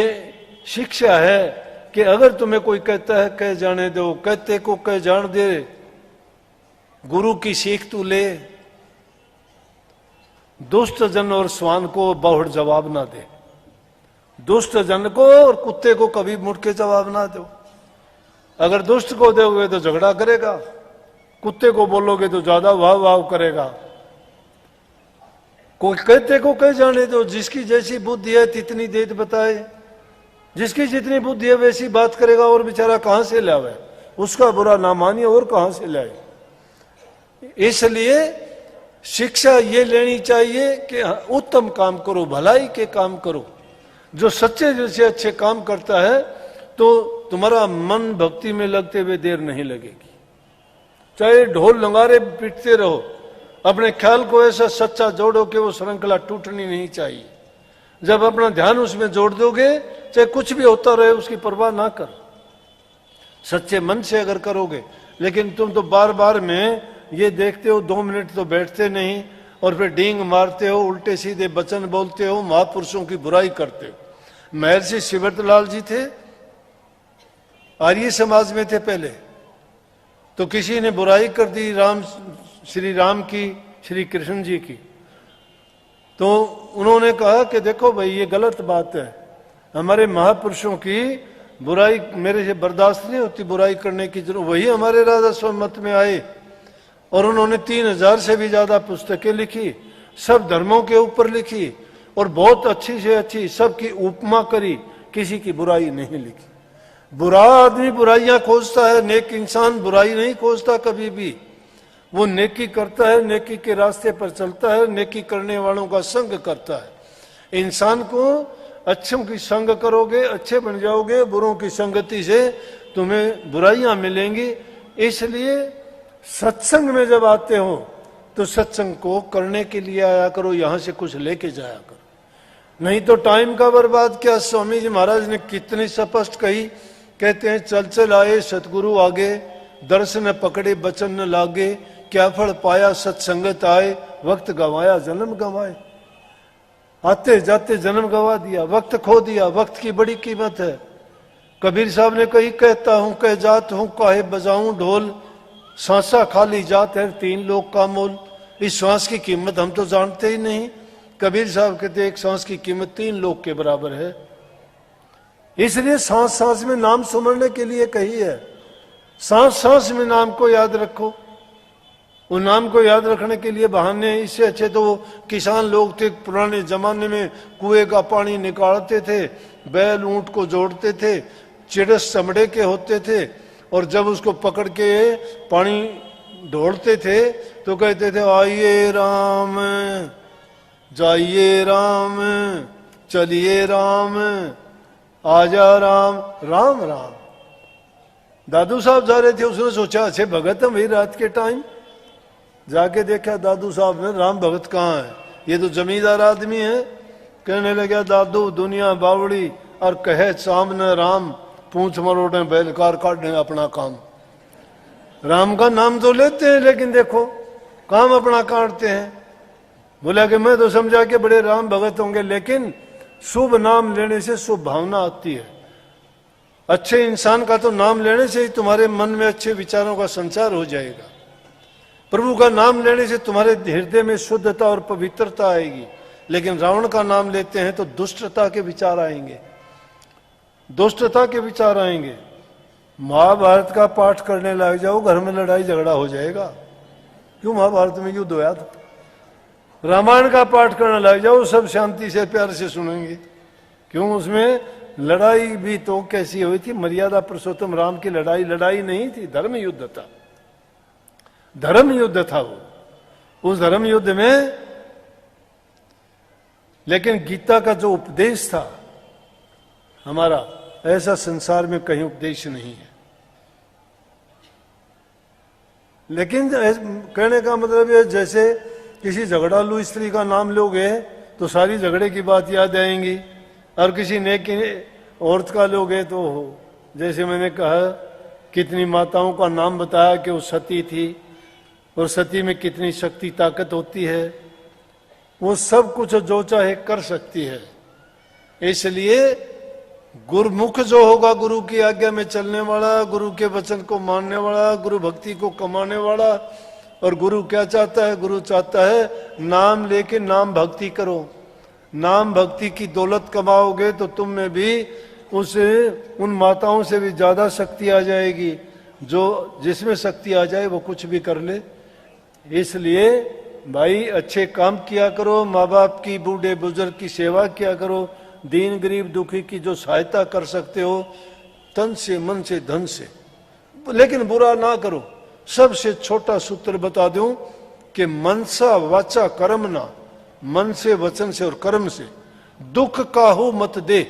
शिक्षा है कि अगर तुम्हें कोई कहता है कह जाने दो, कहते को कह जान दे, गुरु की सीख तू ले। दुष्ट जन और स्वान को बहुत जवाब ना दे। दुष्ट जन को और कुत्ते को कभी मुड़ के जवाब ना दो। अगर दुष्ट को दोगे तो झगड़ा करेगा, कुत्ते को बोलोगे तो ज्यादा वाह वाह करेगा। कोई कहते को कह जाने दो, जिसकी जैसी बुद्धि है तितनी देत बताए। जिसकी जितनी बुद्धि है वैसी बात करेगा, और बेचारा कहां से लावे? उसका बुरा ना मानिए और कहां से लाए? इसलिए शिक्षा ये लेनी चाहिए कि उत्तम काम करो, भलाई के काम करो। जो सच्चे जैसे अच्छे काम करता है तो तुम्हारा मन भक्ति में लगते हुए देर नहीं लगेगी। चाहे ढोल नगारे पीटते रहो, अपने ख्याल को ऐसा सच्चा जोड़ो कि वो श्रृंखला टूटनी नहीं चाहिए। जब अपना ध्यान उसमें जोड़ दोगे, चाहे कुछ भी होता रहे उसकी परवाह ना करो, सच्चे मन से अगर करोगे। लेकिन तुम तो बार बार में ये देखते हो, 2 मिनट तो बैठते नहीं और फिर डींग मारते हो, उल्टे सीधे वचन बोलते हो, महापुरुषों की बुराई करते हो। महर्षि शिवरतलाल जी थे, आर्य समाज में थे पहले, तो किसी ने बुराई कर दी श्री राम की, श्री कृष्ण जी की, तो उन्होंने कहा कि देखो भाई ये गलत बात है, हमारे महापुरुषों की बुराई मेरे से बर्दाश्त नहीं होती, बुराई करने की जरूरत। वही हमारे राजा स्वमत में आए और उन्होंने 3000 से भी ज्यादा पुस्तकें लिखी, सब धर्मों के ऊपर लिखी और बहुत अच्छी से अच्छी सबकी उपमा करी, किसी की बुराई नहीं लिखी। बुरा आदमी बुराइयां खोजता है, नेक इंसान बुराई नहीं खोजता कभी भी। वो नेकी करता है, नेकी के रास्ते पर चलता है, नेकी करने वालों का संग करता है। इंसान को अच्छों की संग करोगे अच्छे बन जाओगे, बुरों की संगति से तुम्हें बुराइयां मिलेंगी। इसलिए सत्संग में जब आते हो तो सत्संग को करने के लिए आया करो, यहां से कुछ लेके जाया करो, नहीं तो टाइम का बर्बाद क्या। स्वामी जी महाराज ने कितनी स्पष्ट कही, कहते हैं चल चल आए सतगुरु आगे, दर्शन पकड़े बचन न लागे, क्या फल पाया सत्संगत आए, वक्त गंवाया जन्म गंवाए। आते जाते जन्म गंवा दिया, वक्त खो दिया। वक्त की बड़ी कीमत है। कबीर साहब ने कही, कहता हूं कह जात हूं, काहे बजाऊं ढोल, सांसा खाली जात है 3 लोग का मोल। इस श्वास की कीमत हम तो जानते ही नहीं। कबीर साहब कहते एक सांस की कीमत 3 लोग के बराबर है। इसलिए सांस सांस में नाम सुमरने के लिए कही है। सांस सांस में नाम को याद रखो। वो नाम को याद रखने के लिए बहाने, इससे अच्छे तो किसान लोग थे पुराने जमाने में, कुएं का पानी निकालते थे, बैल ऊंट को जोड़ते थे, चिड़स चमड़े के होते थे, और जब उसको पकड़ के पानी ढोलते थे तो कहते थे आइए राम जाइए राम चलिए राम आजा राम राम राम। दादू साहब जा रहे थे, उसने सोचा अच्छे भगत हम वही रात के टाइम, जाके देखा दादू साहब ने, राम भगत कहाँ है, ये तो जमींदार आदमी है। कहने लगा दादू दुनिया बावड़ी और कहे सामने राम, पूंछ मरोड़े बैलकार काटने अपना काम। राम का नाम तो लेते हैं लेकिन देखो काम अपना काटते हैं। बोला कि मैं तो समझा के बड़े राम भगत होंगे, लेकिन शुभ नाम लेने से शुभ भावना आती है। अच्छे इंसान का तो नाम लेने से ही तुम्हारे मन में अच्छे विचारों का संचार हो जाएगा। प्रभु का नाम लेने से तुम्हारे हृदय में शुद्धता और पवित्रता आएगी। लेकिन रावण का नाम लेते हैं तो दुष्टता के विचार आएंगे, दुष्टता के विचार आएंगे। महाभारत का पाठ करने लग जाओ, घर में लड़ाई झगड़ा हो जाएगा। क्यों? महाभारत में युद्ध हुआ था। रामायण का पाठ करने लग जाओ, सब शांति से प्यार से सुनेंगे। क्यों? उसमें लड़ाई भी तो कैसी हुई थी? मर्यादा पुरुषोत्तम राम की लड़ाई लड़ाई नहीं थी, धर्म युद्ध था। धर्म युद्ध था वो। उस धर्म युद्ध में लेकिन गीता का जो उपदेश था हमारा, ऐसा संसार में कहीं उपदेश नहीं है। लेकिन कहने का मतलब है, जैसे किसी झगड़ालू स्त्री का नाम लोगे तो सारी झगड़े की बात याद आएंगी, और किसी नेक औरत का लोगे तो जैसे मैंने कहा कितनी माताओं का नाम बताया कि वो सती थी, और सती में कितनी शक्ति ताकत होती है, वो सब कुछ जो चाहे कर सकती है। इसलिए गुरुमुख जो होगा, गुरु की आज्ञा में चलने वाला, गुरु के वचन को मानने वाला, गुरु भक्ति को कमाने वाला। और गुरु क्या चाहता है? गुरु चाहता है नाम लेके नाम भक्ति करो। नाम भक्ति की दौलत कमाओगे तो तुम में भी उन माताओं से भी ज्यादा शक्ति आ जाएगी। जो जिसमें शक्ति आ जाए वो कुछ भी कर ले। इसलिए भाई अच्छे काम किया करो, माँ बाप की, बूढ़े बुजुर्ग की सेवा किया करो, दीन गरीब दुखी की जो सहायता कर सकते हो तन से, मन से, धन से, लेकिन बुरा ना करो। सबसे छोटा सूत्र बता दूं कि मनसा वाचा कर्मना, मन से, वचन से और कर्म से दुख काहू मत दे,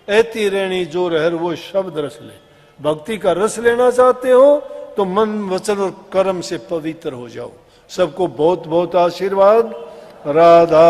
ऐती रेणी जो रहर वो शब्द रस ले। भक्ति का रस लेना चाहते हो तो मन, वचन और कर्म से पवित्र हो जाओ। सबको बहुत बहुत आशीर्वाद। राधा